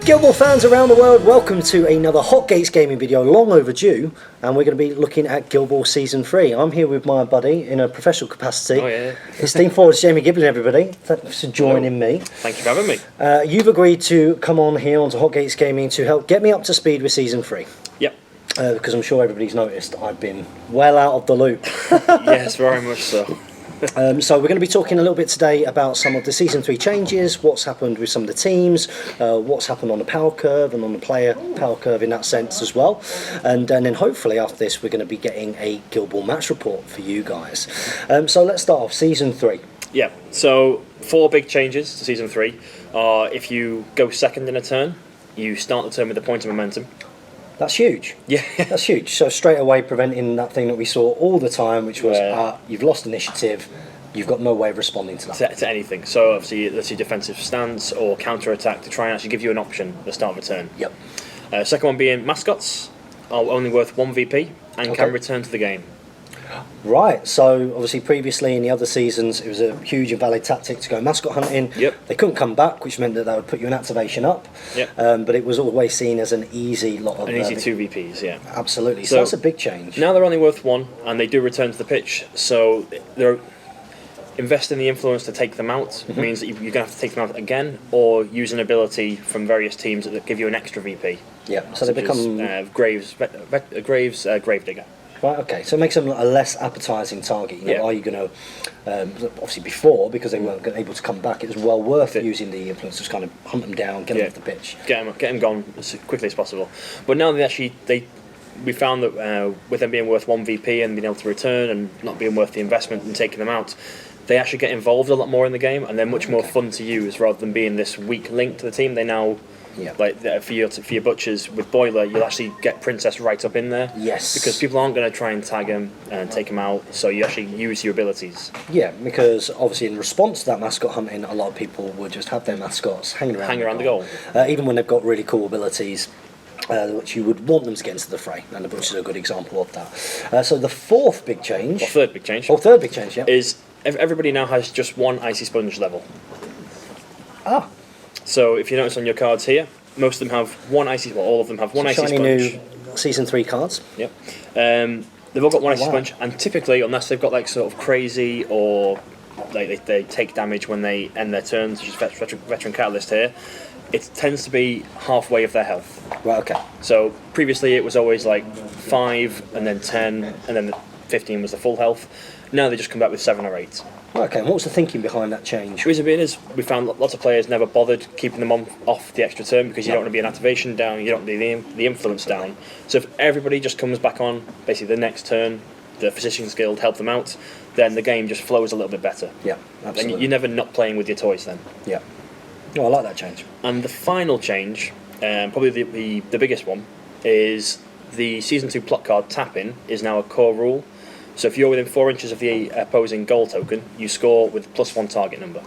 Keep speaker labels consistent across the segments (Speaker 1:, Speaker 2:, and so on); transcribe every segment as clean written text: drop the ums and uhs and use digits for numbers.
Speaker 1: Guild Ball fans around the world, welcome to another Hot Gates gaming video, long overdue, and we're going to be looking at Guild Ball Season 3. I'm here with my buddy in a professional capacity.
Speaker 2: Oh yeah.
Speaker 1: It's Steamforged, Jamie Gibbon, everybody. Thanks for joining me.
Speaker 2: Thank you for having me.
Speaker 1: You've agreed to come on here onto Hot Gates Gaming to help get me up to speed with Season 3.
Speaker 2: Yep.
Speaker 1: Because I'm sure everybody's noticed I've been well out of the loop.
Speaker 2: Yes, very much so.
Speaker 1: So we're going to be talking a little bit today about some of the Season 3 changes, what's happened with some of the teams, what's happened on the power curve and on the player power curve in that sense as well. And then hopefully after this we're going to be getting a Guild Ball match report for you guys. So let's start off, Season 3.
Speaker 2: Yeah, so 4 big changes to Season 3 are if you go second in a turn, you start the turn with a point of momentum.
Speaker 1: That's huge.
Speaker 2: Yeah.
Speaker 1: That's huge. So straight away preventing that thing that we saw all the time, which was you've lost initiative, you've got no way of responding to that.
Speaker 2: To anything. So obviously that's your defensive stance or counter-attack to try and actually give you an option at the start of a turn.
Speaker 1: Yep.
Speaker 2: Second one being mascots are only worth 1 VP and can return to the game.
Speaker 1: Right, so obviously previously in the other seasons it was a huge and valid tactic to go mascot hunting.
Speaker 2: Yep.
Speaker 1: They couldn't come back, which meant that would put you an activation up.
Speaker 2: Yep.
Speaker 1: But it was always seen as an easy lot of...
Speaker 2: An easy 2 VPs, yeah.
Speaker 1: Absolutely, so that's a big change.
Speaker 2: Now they're only worth 1 and they do return to the pitch, so they're investing the influence to take them out means that you're going to have to take them out again or use an ability from various teams that give you an extra VP.
Speaker 1: Yeah, so they become...
Speaker 2: Gravedigger.
Speaker 1: Right, okay, so it makes them a less appetising target. You know, are you going to, obviously before, because they weren't able to come back, it was well worth using the influence to kind of hunt them down, get them off the pitch.
Speaker 2: Get them gone as quickly as possible. But now we found that with them being worth 1 VP and being able to return and not being worth the investment and taking them out, they actually get involved a lot more in the game and they're much more fun to use rather than being this weak link to the team. They now... Like for your butchers with Boiler, you'll actually get Princess right up in there.
Speaker 1: Yes.
Speaker 2: Because people aren't going to try and tag him and take him out, so you actually use your abilities.
Speaker 1: Yeah, because obviously in response to that mascot hunting, a lot of people would just have their mascots hanging around the goal. Even when they've got really cool abilities, which you would want them to get into the fray, and the butcher's a good example of that. So the fourth big change...
Speaker 2: Or third big change.
Speaker 1: Yeah.
Speaker 2: Is everybody now has just 1 Icy Sponge level.
Speaker 1: Ah.
Speaker 2: So if you notice on your cards here, most of them have 1 icy. Well, all of them have 1 icy
Speaker 1: shiny
Speaker 2: sponge.
Speaker 1: New Season 3 cards.
Speaker 2: Yep. They've all got 1 icy sponge, and typically, unless they've got like sort of crazy or like they take damage when they end their turns, such as veteran catalyst here, it tends to be halfway of their health.
Speaker 1: Right. Okay.
Speaker 2: So previously it was always like 5 and then 10 and then 15 was the full health. Now they just come back with 7 or 8.
Speaker 1: Okay, and what was the thinking behind that change?
Speaker 2: The reason being is we found lots of players never bothered keeping them off the extra turn because you don't want to be an activation down, you don't want to be the influence down. So if everybody just comes back on, basically the next turn, the Physician's Guild help them out, then the game just flows a little bit better.
Speaker 1: Yeah, absolutely.
Speaker 2: And you're never not playing with your toys then.
Speaker 1: Yeah. Oh, I like that change.
Speaker 2: And the final change, probably the biggest one, is the Season 2 plot card tapping is now a core rule. So if you're within 4 inches of the opposing goal token, you score with +1 target number,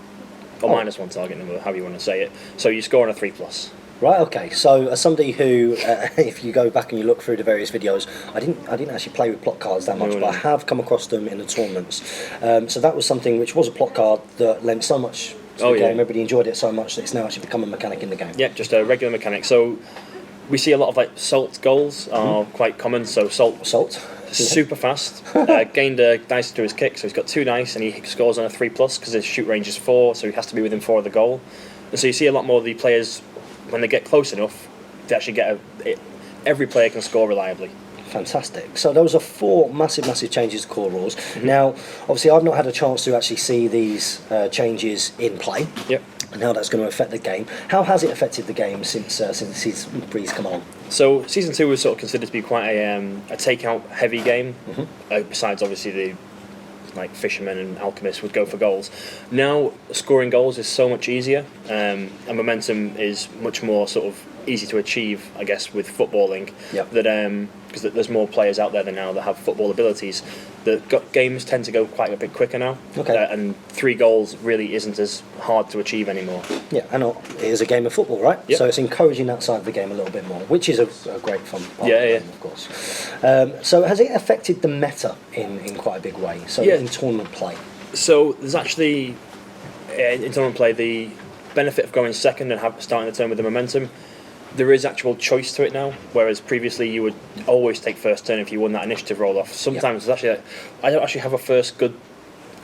Speaker 2: or -1 target number, however you want to say it. So you score on a 3+. Right.
Speaker 1: Okay. So as somebody who, if you go back and you look through the various videos, I didn't actually play with plot cards that much, but I have come across them in the tournaments. So that was something which was a plot card that lent so much to the game. Everybody enjoyed it so much that it's now actually become a mechanic in the game.
Speaker 2: Yeah, just a regular mechanic. So we see a lot of like salt goals are quite common. So salt. Super fast. Gained a dice to his kick, so he's got 2 dice and he scores on a 3+ because his shoot range is 4, so he has to be within 4 of the goal. And so you see a lot more of the players when they get close enough to actually get every player can score reliably.
Speaker 1: Fantastic. So those are 4 massive changes to core rules. Now, obviously, I've not had a chance to actually see these changes in play.
Speaker 2: Yep.
Speaker 1: And how that's going to affect the game. How has it affected the game since Season 3's come on?
Speaker 2: So Season 2 was sort of considered to be quite a takeout heavy game. Besides, obviously, the like fishermen and alchemists would go for goals. Now scoring goals is so much easier, and momentum is much more sort of easy to achieve, I guess, with footballing.
Speaker 1: Yep.
Speaker 2: That because there's more players out there than now that have football abilities. The games tend to go quite a bit quicker now.
Speaker 1: Okay.
Speaker 2: And 3 goals really isn't as hard to achieve anymore.
Speaker 1: Yeah, and it is a game of football, right?
Speaker 2: Yep.
Speaker 1: So it's encouraging that side of the game a little bit more, which is a great fun part of the game, of course. So has it affected the meta in quite a big way? So in tournament play?
Speaker 2: So there's actually, in tournament play, the benefit of going second and starting the turn with the momentum there is actual choice to it now, whereas previously you would always take first turn if you won that initiative roll off. Sometimes it's actually I don't actually have a first good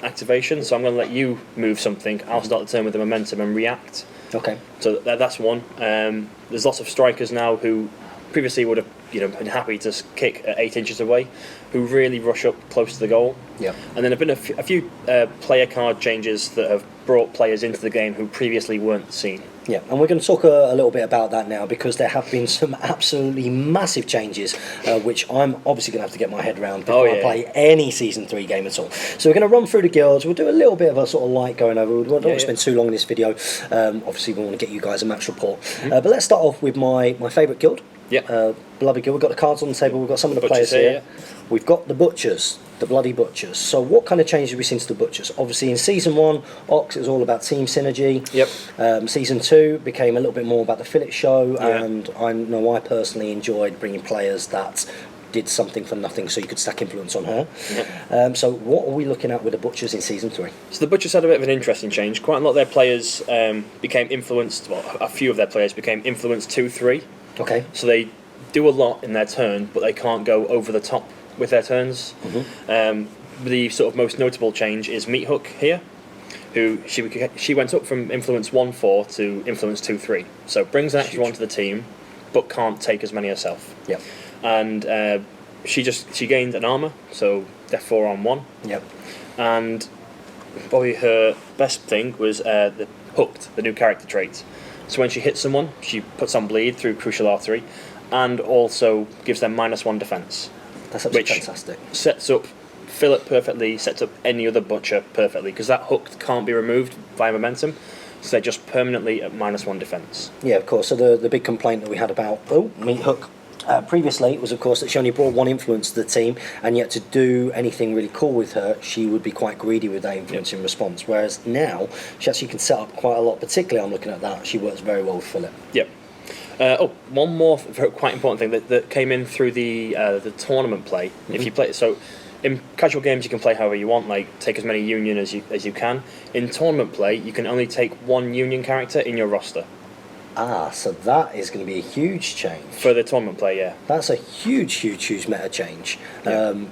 Speaker 2: activation, so I'm going to let you move something. I'll start the turn with the momentum and react.
Speaker 1: Okay.
Speaker 2: So that's one. There's lots of strikers now who previously would have been happy to kick at 8 inches away, who really rush up close to the goal.
Speaker 1: Yeah.
Speaker 2: And then there have been a few player card changes that have brought players into the game who previously weren't seen.
Speaker 1: Yeah, and we're going to talk a little bit about that now, because there have been some absolutely massive changes, which I'm obviously going to have to get my head around before I play any Season 3 game at all. So we're going to run through the guilds. We'll do a little bit of a sort of light going over. We don't want to spend too long in this video. Obviously, we want to get you guys a match report. But let's start off with my favourite guild. Beloved guild. We've got the cards on the table. We've got some of the players here. We've got the butchers. The bloody butchers. So what kind of changes have we seen to the butchers? Obviously in Season 1, Ox, it was all about team synergy. Season 2 became a little bit more about the fillet show, and I know I personally enjoyed bringing players that did something for nothing, so you could stack influence on her. So what are we looking at with the butchers in Season 3?
Speaker 2: So the butchers had a bit of an interesting change. Quite a lot of their players became influenced, well, a few of their players became influenced 2-3.
Speaker 1: Okay.
Speaker 2: So they do a lot in their turn, but they can't go over the top with their turns. The sort of most notable change is Meat Hook here, who she went up from influence 1-4 to influence 2-3. So brings an extra one to the team, but can't take as many herself. And she gained an armor, so death 4 on 1. And probably her best thing was the Hooked, the new character trait. So when she hits someone, she puts on bleed through crucial artery, and also gives them -1 defense.
Speaker 1: That's absolutely fantastic.
Speaker 2: Sets up Fillet perfectly, sets up any other butcher perfectly, because that hook can't be removed via momentum, so they're just permanently at -1 defense.
Speaker 1: Yeah, of course. So the big complaint that we had about Meat Hook previously was, of course, that she only brought 1 influence to the team, and yet to do anything really cool with her, she would be quite greedy with that influence in response. Whereas now, she actually can set up quite a lot. Particularly, I'm looking at that. She works very well with Fillet.
Speaker 2: One more quite important thing that came in through the tournament play. If you play, so in casual games you can play however you want, like take as many union as you can. In tournament play, you can only take 1 union character in your roster.
Speaker 1: So that is going to be a huge change.
Speaker 2: For the tournament play,
Speaker 1: That's a huge meta change.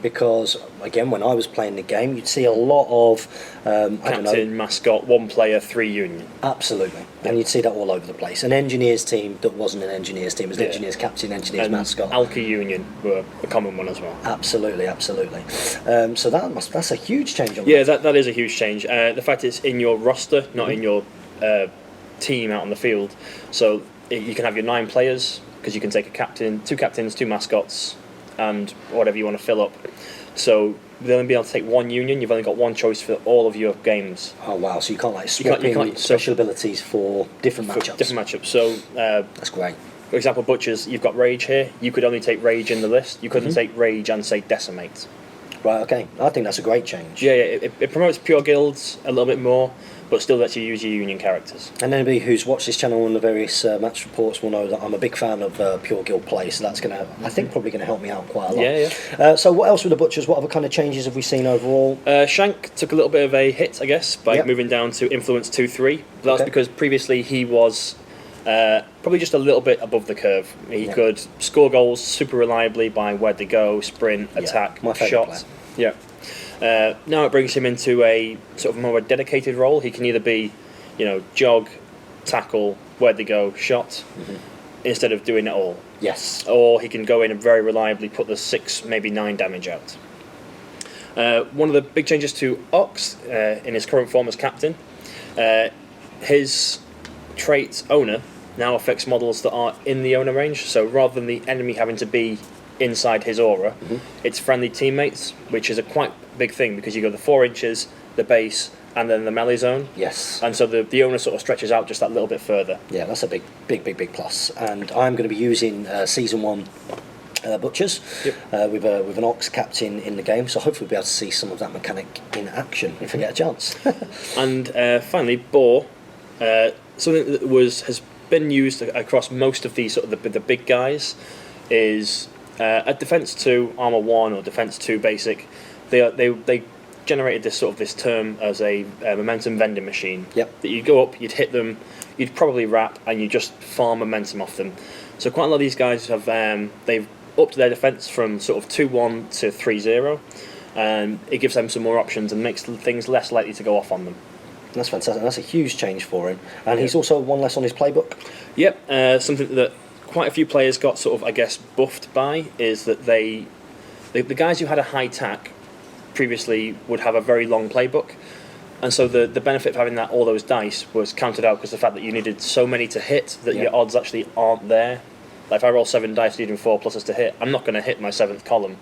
Speaker 1: Because, again, when I was playing the game, you'd see a lot of...
Speaker 2: Captain, mascot, 1 player, 3 union.
Speaker 1: Absolutely. And you'd see that all over the place. An engineers team that wasn't an engineers team. It was an engineers captain, engineers mascot.
Speaker 2: Alki union were a common one as well.
Speaker 1: Absolutely. So that's a huge change.
Speaker 2: That is a huge change. The fact it's in your roster, not in your... team out on the field, so you can have your 9 players, because you can take a captain, 2 captains, 2 mascots, and whatever you want to fill up. So they'll only be able to take 1 union. You've only got 1 choice for all of your games.
Speaker 1: Oh wow! So you can't swap in special abilities for different matchups.
Speaker 2: So
Speaker 1: that's great.
Speaker 2: For example, butchers, you've got rage here. You could only take rage in the list. You couldn't take rage and say decimate.
Speaker 1: Right. Okay. I think that's a great change.
Speaker 2: It promotes pure guilds a little bit more, but still lets you use your union characters.
Speaker 1: And anybody who's watched this channel and the various match reports will know that I'm a big fan of pure guild play, so that's going to, I think, probably going to help me out quite a lot. So what else with the butchers? What other kind of changes have we seen overall?
Speaker 2: Shank took a little bit of a hit, I guess, by moving down to influence 2-3. That was because previously he was probably just a little bit above the curve. He could score goals super reliably by where they go, sprint, attack, shot. Now it brings him into a sort of more a dedicated role. He can either be, jog, tackle, where they go, shot, instead of doing it all.
Speaker 1: Yes.
Speaker 2: Or he can go in and very reliably put the 6, maybe 9 damage out. One of the big changes to Ox in his current form as captain, his trait owner now affects models that are in the owner range. So rather than the enemy having to be inside his aura, it's friendly teammates, which is a quite big thing, because you go the 4 inches, the base, and then the melee zone.
Speaker 1: Yes.
Speaker 2: And so the owner sort of stretches out just that little bit further.
Speaker 1: Yeah, that's a big plus. And I'm going to be using Season 1 butchers with an Ox captain in the game, so hopefully we'll be able to see some of that mechanic in action if I get a chance.
Speaker 2: And finally, Boar, something that has been used across most of these sort of the big guys, is at defense 2, armor 1, or defense 2 basic. They generated this term as a momentum vending machine.
Speaker 1: Yep.
Speaker 2: That you'd go up, you'd hit them, you'd probably wrap, and you just farm momentum off them. So quite a lot of these guys have they've upped their defense from sort of 2-1 to 3-0, and it gives them some more options and makes things less likely to go off on them.
Speaker 1: That's fantastic. That's a huge change for him, and he's also one less on his playbook.
Speaker 2: Yep, something that quite a few players got sort of, I guess, buffed by is that the guys who had a high tack previously would have a very long playbook, and so the benefit of having all those dice was counted out because the fact that you needed so many to hit that your odds actually aren't there. Like if I roll 7 dice needing 4 pluses to hit, I'm not going to hit my 7th column.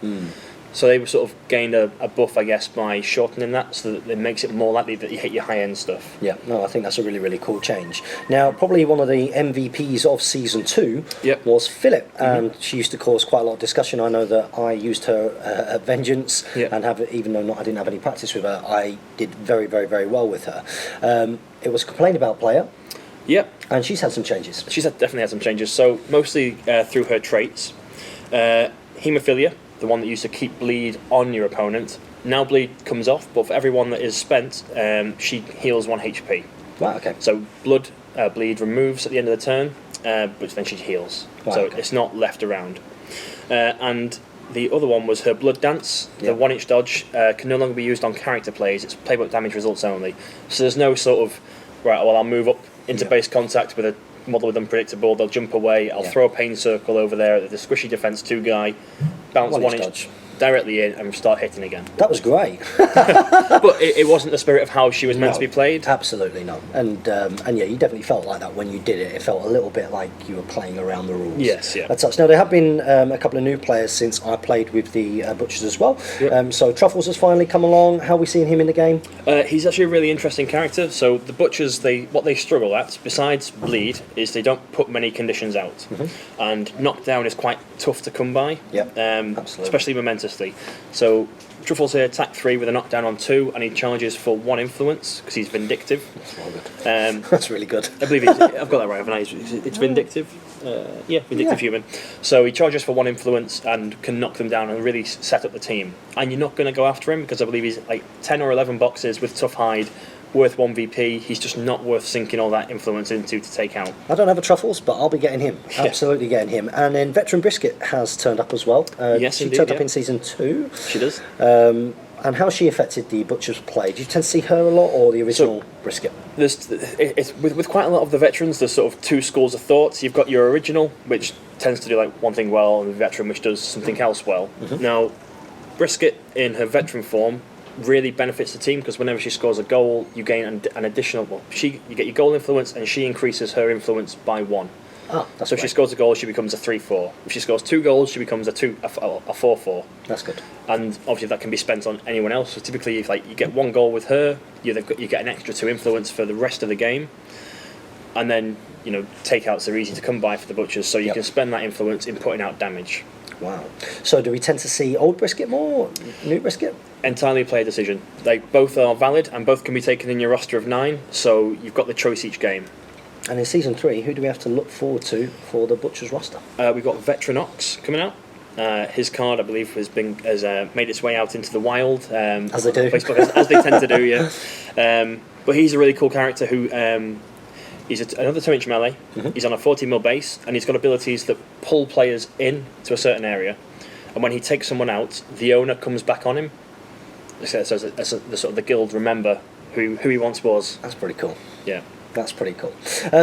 Speaker 2: So they sort of gained a buff, I guess, by shortening that, so that it makes it more likely that you hit your high-end stuff.
Speaker 1: Yeah, no, I think that's a really, really cool change. Now, probably one of the MVPs of Season 2 was Philip, and she used to cause quite a lot of discussion. I know that I used her at Vengeance, and even though I didn't have any practice with her, I did very, very, very well with her. It was complained about player.
Speaker 2: Yep.
Speaker 1: And she's had some changes.
Speaker 2: She's definitely had some changes, so mostly through her traits. Haemophilia, the one that used to keep bleed on your opponent. Now bleed comes off, but for everyone that is spent, she heals 1 HP.
Speaker 1: Right, okay.
Speaker 2: So bleed removes at the end of the turn, but then she heals. Right, so it's not left around. And the other one was her Blood Dance. The 1-inch dodge can no longer be used on character plays. It's playbook damage results only. So there's no sort of, right, well, I'll move up into base contact with a model with Unpredictable, they'll jump away, I'll throw a Pain Circle over there at the Squishy Defense 2 guy, bounce 1-inch dodge directly in and start hitting again.
Speaker 1: That was great.
Speaker 2: But it wasn't the spirit of how she was meant to be played.
Speaker 1: Absolutely not. And yeah, you definitely felt like that when you did it. It felt a little bit like you were playing around the rules.
Speaker 2: Yes, yeah.
Speaker 1: That's such. Now, there have been a couple of new players since I played with the Butchers as well. Yep. So Truffles has finally come along. How are we seeing him in the game?
Speaker 2: He's actually a really interesting character. So the Butchers, what they struggle at, besides bleed, is they don't put many conditions out. And knockdown is quite tough to come by.
Speaker 1: Yep, absolutely.
Speaker 2: Especially momentously. So Truffles here, attack 3 with a knockdown on 2, and he charges for 1 influence because he's vindictive.
Speaker 1: That's really good. That's really good.
Speaker 2: I believe I've got that right, haven't I? It's vindictive. Vindictive human. So he charges for 1 influence and can knock them down and really set up the team. And you're not going to go after him because I believe he's like 10 or 11 boxes with tough hide, worth 1 VP. He's just not worth sinking all that influence into to take out.
Speaker 1: I don't have a Truffles, but I'll be getting him. Absolutely getting him. And then Veteran Brisket has turned up as well.
Speaker 2: Yes,
Speaker 1: she
Speaker 2: indeed,
Speaker 1: turned up in Season 2.
Speaker 2: She does.
Speaker 1: And how she affected the Butcher's play? Do you tend to see her a lot, or the original Brisket?
Speaker 2: With quite a lot of the veterans, there's sort of 2 schools of thoughts. You've got your original, which tends to do like one thing well, and the veteran, which does something else well. Now, Brisket in her veteran form really benefits the team because whenever she scores a goal, you gain an additional. Well, you get your goal influence, and she increases her influence by 1.
Speaker 1: Oh,
Speaker 2: so if she scores a goal, she becomes a 3-4. If she scores 2 goals, she becomes a 4-4.
Speaker 1: That's good.
Speaker 2: And obviously that can be spent on anyone else. So typically, if you get 1 goal with her, you get an extra 2 influence for the rest of the game. And then takeouts are easy to come by for the Butchers, so you can spend that influence in putting out damage.
Speaker 1: Wow. So do we tend to see old Brisket more, new Brisket?
Speaker 2: Entirely player decision. Both are valid and both can be taken in your roster of 9. So you've got the choice each game.
Speaker 1: And in Season 3, who do we have to look forward to for the Butcher's roster?
Speaker 2: We've got Veteran Ox coming out. His card, I believe, has made its way out into the wild.
Speaker 1: As they do.
Speaker 2: Facebook, as they tend to do, yeah. But he's a really cool character who... he's another 2-inch melee. He's on a 40mm base, and he's got abilities that pull players in to a certain area. And when he takes someone out, the owner comes back on him. So the sort of the guild remember who he once was.
Speaker 1: That's pretty cool.
Speaker 2: Yeah.
Speaker 1: That's pretty cool.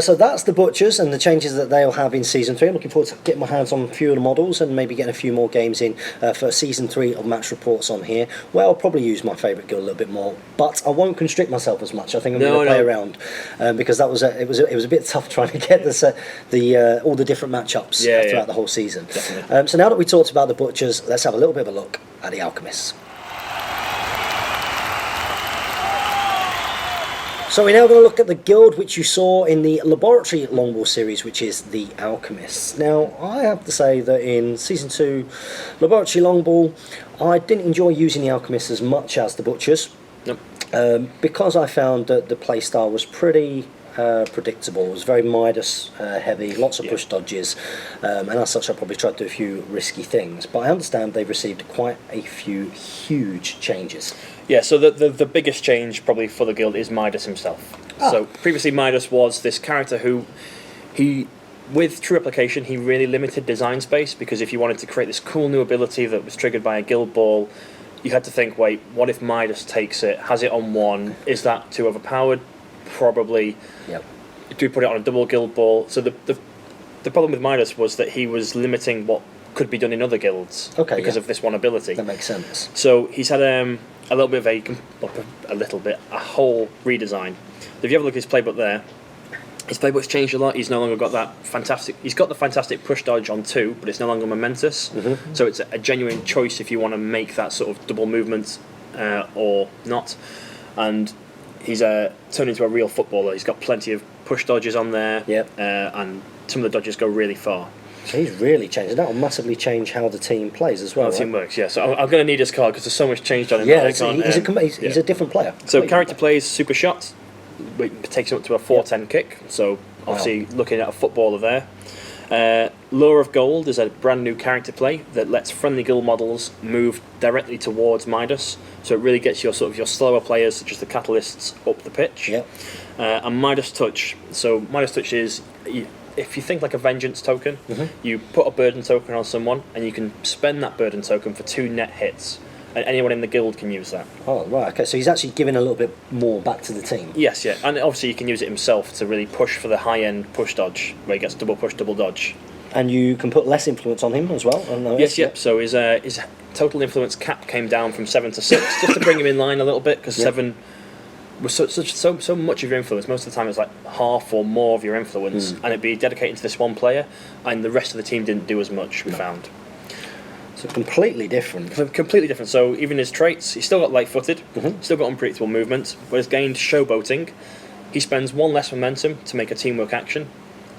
Speaker 1: So that's the Butchers and the changes that they'll have in Season 3. I'm looking forward to getting my hands on a few of the models and maybe getting a few more games in for Season 3 of Match Reports on here, where I'll probably use my favourite guild a little bit more, but I won't constrict myself as much. I think I'm going to play around because that was it was a bit tough trying to get all the different matchups throughout the whole season. So now that we talked about the Butchers, let's have a little bit of a look at the Alchemists. So we're now going to look at the guild which you saw in the Laboratory Longbow series, which is the Alchemists. Now, I have to say that in Season 2 Laboratory Longbow, I didn't enjoy using the Alchemists as much as the Butchers.
Speaker 2: Nope.
Speaker 1: Because I found that the playstyle was pretty predictable. It was very Midas heavy, lots of push dodges, and as such I probably tried to do a few risky things. But I understand they've received quite a few huge changes.
Speaker 2: Yeah, so the biggest change probably for the guild is Midas himself. So previously Midas was this character who, with True Application, he really limited design space, because if you wanted to create this cool new ability that was triggered by a guild ball, you had to think, wait, what if Midas takes it, has it on one, is that too overpowered? Probably.
Speaker 1: Yep.
Speaker 2: Do we put it on a double guild ball? So the problem with Midas was that he was limiting what could be done in other guilds because of this one ability.
Speaker 1: That makes sense.
Speaker 2: So he's had a little bit of a whole redesign. If you have a look at his playbook there, his playbook's changed a lot. He's no longer got that fantastic. He's got the fantastic push dodge on 2, but it's no longer momentous. Mm-hmm. So it's a genuine choice if you want to make that sort of double movement or not. And he's turned into a real footballer. He's got plenty of push dodges on there.
Speaker 1: Yep.
Speaker 2: And some of the dodges go really far.
Speaker 1: So he's really changed. And that will massively change how the team plays as well.
Speaker 2: How the team works, yeah. So I'm going to need his card because there's so much changed on him.
Speaker 1: Yeah, he's a different player.
Speaker 2: So character plays super shot. It takes him up to a 410 kick. So obviously looking at a footballer there. Lure of Gold is a brand new character play that lets friendly guild models move directly towards Midas. So it really gets your slower players, such as the catalysts, up the pitch.
Speaker 1: Yep.
Speaker 2: And Midas Touch. So Midas Touch is, if you think like a vengeance token, you put a burden token on someone and you can spend that burden token for 2 net hits. And anyone in the guild can use that.
Speaker 1: Oh, right, okay. So he's actually giving a little bit more back to the team.
Speaker 2: Yes, yeah. And obviously he can use it himself to really push for the high-end push dodge, where he gets double push, double dodge.
Speaker 1: And you can put less influence on him as well?
Speaker 2: Yes, yep. So his total influence cap came down from 7 to 6, just to bring him in line a little bit, because 7 was so much of your influence. Most of the time it's like half or more of your influence, and it'd be dedicated to this one player, and the rest of the team didn't do as much, we found.
Speaker 1: So completely different.
Speaker 2: Completely different. So even his traits, he's still got light-footed, still got unpredictable movement, but has gained showboating. He spends 1 less momentum to make a teamwork action.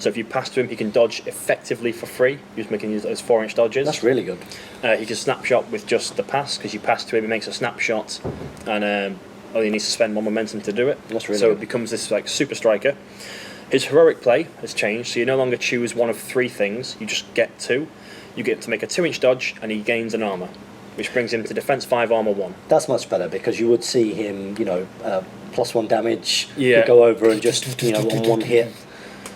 Speaker 2: So if you pass to him, he can dodge effectively for free. He's making those 4-inch dodges.
Speaker 1: That's really good.
Speaker 2: He can snapshot with just the pass, because you pass to him, he makes a snapshot, and only needs to spend 1 momentum to do it.
Speaker 1: That's really
Speaker 2: so
Speaker 1: good.
Speaker 2: It becomes this like super striker. His heroic play has changed, so you no longer choose one of 3 things, you just get 2. You get to make a 2-inch dodge, and he gains an armour, which brings him to defense 5, armour 1.
Speaker 1: That's much better, because you would see him, +1 damage,
Speaker 2: Yeah.
Speaker 1: go over and just, on 1 hit,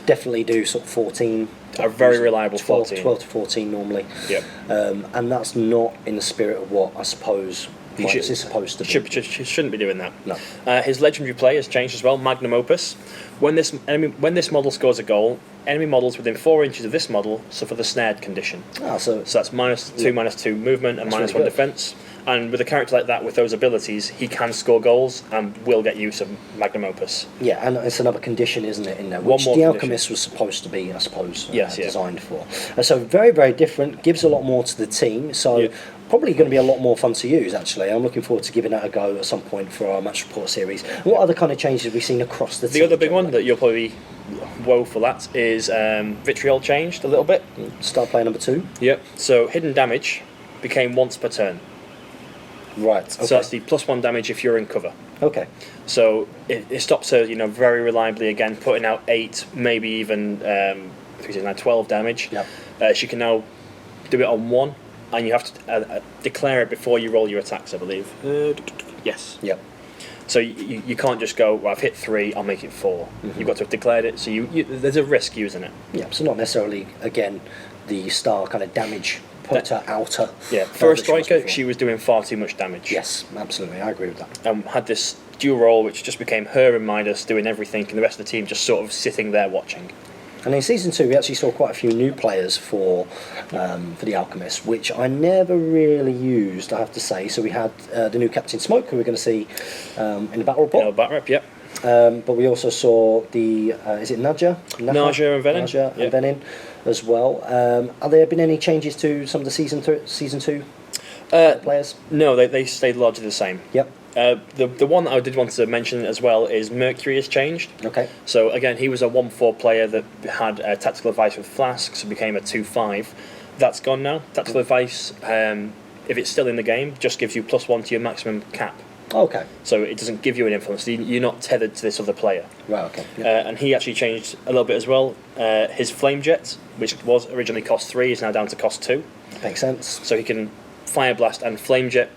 Speaker 1: definitely do sort of 14.
Speaker 2: A very reliable
Speaker 1: 12
Speaker 2: 14.
Speaker 1: to 14 normally.
Speaker 2: Yep.
Speaker 1: And that's not in the spirit of what I suppose Midas is supposed to be.
Speaker 2: Shouldn't be doing that.
Speaker 1: No.
Speaker 2: His legendary play has changed as well, Magnum Opus. When this model scores a goal, enemy models within 4 inches of this model suffer the snared condition.
Speaker 1: So
Speaker 2: that's -2/-2 movement and -1
Speaker 1: really
Speaker 2: defense. And with a character like that, with those abilities, he can score goals and will get use of Magnum Opus.
Speaker 1: yeah, and it's another condition, isn't it, in there,
Speaker 2: One
Speaker 1: which
Speaker 2: more
Speaker 1: the
Speaker 2: condition.
Speaker 1: Alchemist was supposed to be, I suppose,
Speaker 2: Yes, yeah.
Speaker 1: designed for. So very, very different, gives a lot more to the team, so probably going to be a lot more fun to use, actually. I'm looking forward to giving that a go at some point for our match report series. What other kind of changes have we seen across the team?
Speaker 2: The other big one that you'll probably woeful at is Vitriol changed a little bit.
Speaker 1: Start player number 2.
Speaker 2: Yep. So hidden damage became once per turn.
Speaker 1: Right, okay.
Speaker 2: So that's the +1 damage if you're in cover.
Speaker 1: Okay.
Speaker 2: So it stops her, very reliably again, putting out 8, maybe even 12 damage.
Speaker 1: Yep.
Speaker 2: She can now do it on 1, and you have to declare it before you roll your attacks, I believe. Yes.
Speaker 1: Yep.
Speaker 2: So you can't just go, well, I've hit 3, I'll make it 4. You've got to have declared it, so there's a risk using it.
Speaker 1: Yeah, so not necessarily, again, the star kind of damage putter outer.
Speaker 2: Yeah, for a striker, she was doing far too much damage.
Speaker 1: Yes, absolutely, I agree with that.
Speaker 2: Had this dual role, which just became her and Midas doing everything, and the rest of the team just sort of sitting there watching.
Speaker 1: And in Season 2, we actually saw quite a few new players for the Alchemist, which I never really used, I have to say. So we had the new Captain Smoke, who we're going to see in the Battle Report.
Speaker 2: Battle Rep, yep.
Speaker 1: But we also saw the, is it Naja?
Speaker 2: Naja and Venin.
Speaker 1: Naja and Venin as well. Have there been any changes to some of the Season 2 players?
Speaker 2: No, they stayed largely the same.
Speaker 1: Yep.
Speaker 2: The one that I did want to mention as well is Mercury has changed.
Speaker 1: Okay.
Speaker 2: So again, he was a 1/4 player that had tactical advice with flasks, so became a 2/5. That's gone now. Tactical advice, if it's still in the game, just gives you +1 to your maximum cap.
Speaker 1: Okay.
Speaker 2: So it doesn't give you an influence. You're not tethered to this other player.
Speaker 1: Right. Okay. Yeah.
Speaker 2: And he actually changed a little bit as well. His flame jet, which was originally cost 3, is now down to cost 2.
Speaker 1: Makes sense.
Speaker 2: So he can fire blast and flame jet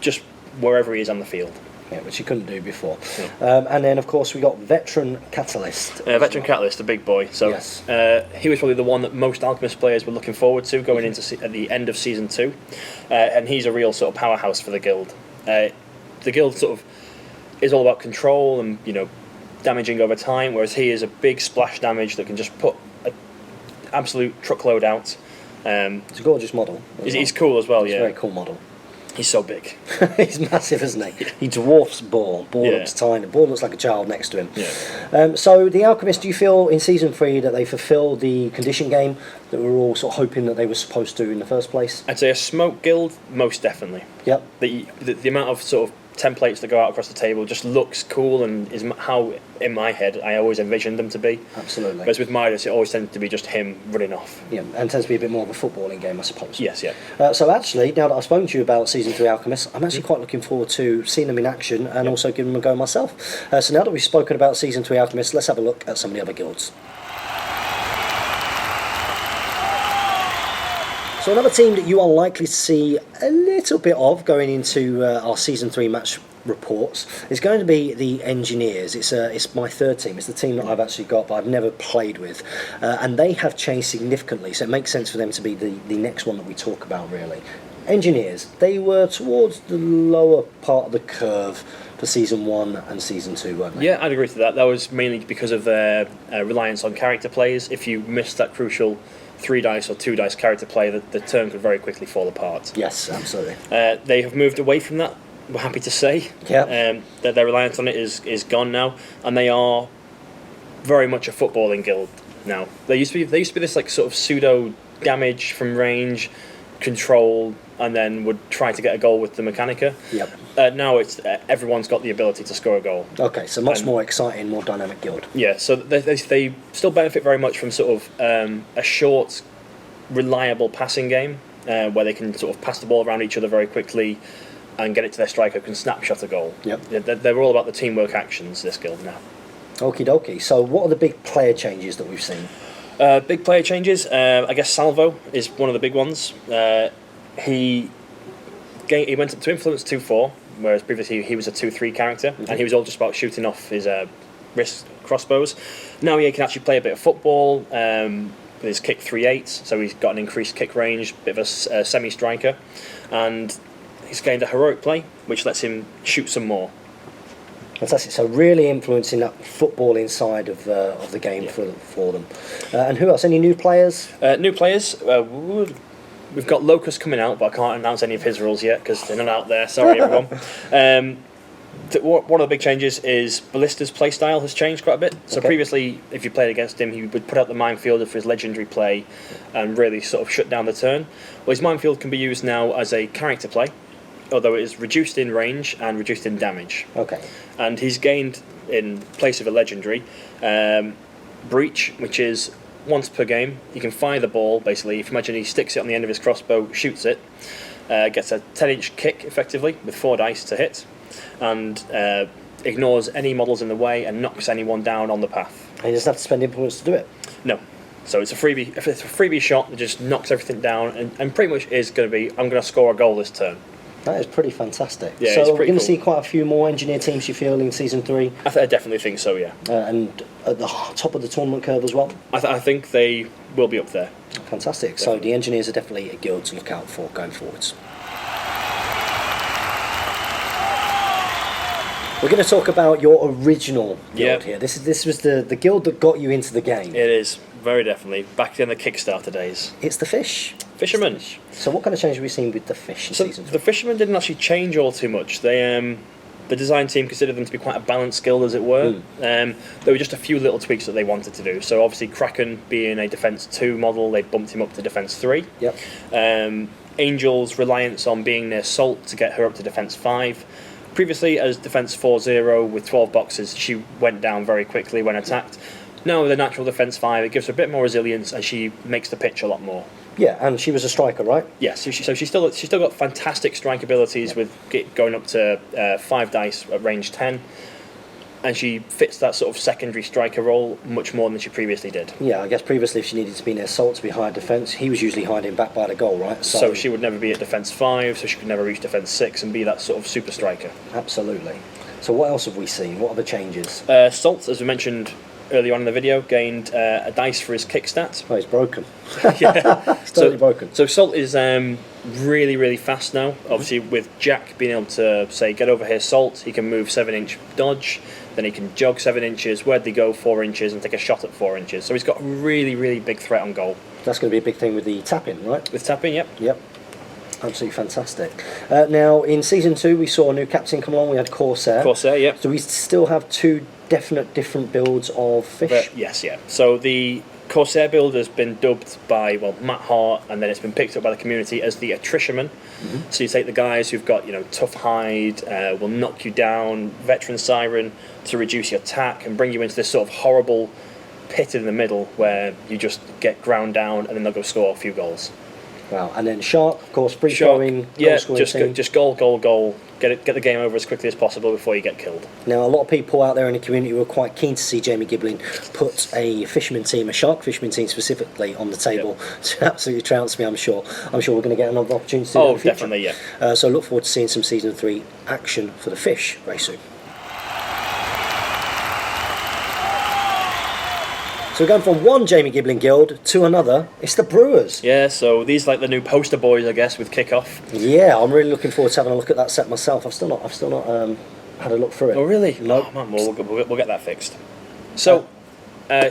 Speaker 2: just wherever he is on the field.
Speaker 1: Yeah, which you couldn't do before. And then, of course, we got Veteran Catalyst.
Speaker 2: Veteran Catalyst, a big boy. So
Speaker 1: Yes.
Speaker 2: he was probably the one that most Alchemist players were looking forward to going into at the end of Season 2. And he's a real sort of powerhouse for the guild. The guild sort of is all about control and, damaging over time, whereas he is a big splash damage that can just put an absolute truckload out.
Speaker 1: It's a gorgeous model.
Speaker 2: He's cool as well,
Speaker 1: It's
Speaker 2: yeah.
Speaker 1: a very cool model.
Speaker 2: He's so big.
Speaker 1: He's massive, isn't he? He dwarfs Ball. Ball looks tiny. Ball looks like a child next to him.
Speaker 2: Yeah.
Speaker 1: So the Alchemist, do you feel in Season 3 that they fulfilled the condition game that we were all sort of hoping that they were supposed to in the first place?
Speaker 2: I'd say a smoke guild, most definitely.
Speaker 1: Yep.
Speaker 2: The amount of sort of templates that go out across the table just looks cool and is how, in my head, I always envisioned them to be.
Speaker 1: Absolutely.
Speaker 2: Whereas with Midas, it always tended to be just him running off.
Speaker 1: Yeah, and tends to be a bit more of a footballing game, I suppose.
Speaker 2: Yes, yeah.
Speaker 1: So actually, now that I've spoken to you about Season 3 Alchemist, I'm actually quite looking forward to seeing them in action and also giving them a go myself. So now that we've spoken about Season 3 Alchemist, let's have a look at some of the other guilds. So another team that you are likely to see a little bit of going into our Season 3 match reports is going to be the Engineers. It's my third team. It's the team that I've actually got but I've never played with. And they have changed significantly, so it makes sense for them to be the next one that we talk about, really. Engineers, they were towards the lower part of the curve for Season 1 and Season 2, weren't they?
Speaker 2: Yeah, I'd agree to that. That was mainly because of their reliance on character plays. If you missed that crucial 3 dice or 2 dice character play, the turn could very quickly fall apart.
Speaker 1: Yes, absolutely.
Speaker 2: They have moved away from that, we're happy to say.
Speaker 1: Yeah.
Speaker 2: Their reliance on it is gone now, and they are very much a footballing guild now. They used to be this like sort of pseudo damage from range, control, and then would try to get a goal with the Mechanica.
Speaker 1: Yep.
Speaker 2: Now it's everyone's got the ability to score a goal.
Speaker 1: Okay, so much more exciting, more dynamic guild.
Speaker 2: Yeah, so they still benefit very much from sort of a short, reliable passing game where they can sort of pass the ball around each other very quickly and get it to their striker who can snapshot a goal.
Speaker 1: Yep.
Speaker 2: They're all about the teamwork actions, this guild now.
Speaker 1: Okie dokie. So what are the big player changes that we've seen?
Speaker 2: Big player changes. I guess Salvo is one of the big ones. He went up to influence 2-4, whereas previously he was a 2-3 character, and he was all just about shooting off his wrist crossbows. Now he can actually play a bit of football with his kick 3-8, so he's got an increased kick range, bit of a semi-striker, and he's gained a heroic play, which lets him shoot some more.
Speaker 1: Fantastic. So really influencing that footballing side of the game for them. And who else? Any new players?
Speaker 2: New players. We've got Locust coming out, but I can't announce any of his rules yet because they're not out there. Sorry, everyone. One of the big changes is Ballista's playstyle has changed quite a bit. So previously, if you played against him, he would put out the minefield for his legendary play and really sort of shut down the turn. Well, his minefield can be used now as a character play, although it is reduced in range and reduced in damage.
Speaker 1: Okay.
Speaker 2: And he's gained, in place of a legendary, Breach, which is once per game. You can fire the ball, basically. If you imagine he sticks it on the end of his crossbow, shoots it, gets a 10-inch kick, effectively, with 4 dice to hit, and ignores any models in the way and knocks anyone down on the path.
Speaker 1: And he doesn't have to spend influence to do it?
Speaker 2: No. So it's a freebie. If it's a freebie shot that just knocks everything down, and pretty much is going to be, I'm going to score a goal this turn.
Speaker 1: That is pretty fantastic.
Speaker 2: Yeah,
Speaker 1: so
Speaker 2: it's
Speaker 1: we're
Speaker 2: pretty
Speaker 1: going to
Speaker 2: cool.
Speaker 1: see quite a few more engineer teams, you feel, in Season 3?
Speaker 2: I definitely think so, yeah.
Speaker 1: And at the top of the tournament curve as well?
Speaker 2: I think they will be up there.
Speaker 1: Fantastic. So the engineers are definitely a guild to look out for going forwards. We're going to talk about your original guild here. This was the guild that got you into the game.
Speaker 2: It is, very definitely. Back in the Kickstarter days.
Speaker 1: It's the Fish.
Speaker 2: Fishermen.
Speaker 1: So what kind of change have we seen with the Fish in Season 3?
Speaker 2: The Fishermen didn't actually change all too much. They the design team considered them to be quite a balanced guild, as it were. There were just a few little tweaks that they wanted to do. So obviously Kraken being a Defence 2 model, they bumped him up to Defence 3.
Speaker 1: Yep.
Speaker 2: Angel's reliance on being near Salt to get her up to Defence 5. Previously, as Defence 4-0 with 12 boxes, she went down very quickly when attacked. Now with a natural Defence 5, it gives her a bit more resilience and she makes the pitch a lot more.
Speaker 1: Yeah, and she was a striker, right?
Speaker 2: Yes, so she's still got fantastic strike abilities with going up to 5 dice at range 10, and she fits that sort of secondary striker role much more than she previously did.
Speaker 1: Yeah, I guess previously if she needed to be near Salt to be high defence, he was usually hiding back by the goal, right?
Speaker 2: So she would never be at defence 5, so she could never reach defence 6 and be that sort of super striker.
Speaker 1: Absolutely. So what else have we seen? What are the changes?
Speaker 2: Salt, as we mentioned earlier on in the video, gained a dice for his kick stat.
Speaker 1: Oh, he's broken.
Speaker 2: Yeah,
Speaker 1: It's totally broken.
Speaker 2: So Salt is really, really fast now. Obviously, with Jack being able to say, get over here, Salt, he can move 7-inch dodge, then he can jog 7 inches, where'd they go 4 inches, and take a shot at 4 inches. So he's got a really, really big threat on goal.
Speaker 1: That's going to be a big thing with the tapping, right?
Speaker 2: With tapping, yep.
Speaker 1: Yep. Absolutely fantastic. Now, in Season 2, we saw a new captain come along. We had Corsair.
Speaker 2: Corsair, yep.
Speaker 1: So we still have 2 definite different builds of fish?
Speaker 2: Yes, yeah. So the Corsair build has been dubbed by, well, Matt Hart, and then it's been picked up by the community as the Attritionman. So you take the guys who've got, tough hide, will knock you down, veteran siren to reduce your attack and bring you into this sort of horrible pit in the middle where you just get ground down and then they'll go score a few goals.
Speaker 1: Wow. And then Shark, of course, free throwing,
Speaker 2: yeah,
Speaker 1: goal
Speaker 2: just goal. Get the game over as quickly as possible before you get killed.
Speaker 1: Now, a lot of people out there in the community were quite keen to see Jamie Giblin put a fisherman team, a shark fisherman team specifically, on the table. To absolutely trounce me, I'm sure. I'm sure we're going to get another opportunity to do that in the future.
Speaker 2: Definitely, yeah.
Speaker 1: So look forward to seeing some Season 3 action for the fish very soon. So we're going from one Jamie Giblin guild to another. It's the Brewers.
Speaker 2: Yeah, so these like the new poster boys, I guess, with Kickoff.
Speaker 1: Yeah, I'm really looking forward to having a look at that set myself. I've still not had a look through it.
Speaker 2: Oh really?
Speaker 1: No.
Speaker 2: Oh, man, we'll get that fixed. So,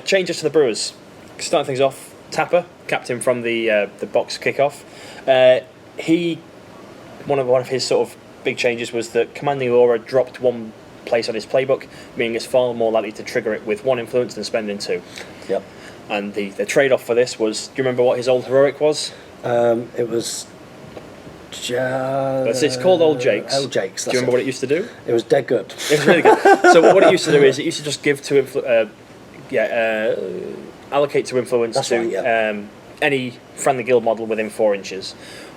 Speaker 2: changes to the Brewers. Starting things off, Tapper, captain from the box Kickoff. One of his sort of big changes was that Commanding Aura dropped 1 place on his playbook, meaning it's far more likely to trigger it with 1 influence than spending 2.
Speaker 1: Yep.
Speaker 2: And the trade-off for this was, do you remember what his old heroic was?
Speaker 1: It was...
Speaker 2: It's called Old Jake's.
Speaker 1: Old Jake's.
Speaker 2: Do you remember what it used to do?
Speaker 1: It was dead good.
Speaker 2: It was really good. So what it used to do is it used to just give to allocate to influence
Speaker 1: That's
Speaker 2: to
Speaker 1: right, yeah.
Speaker 2: any friendly guild model within 4 inches.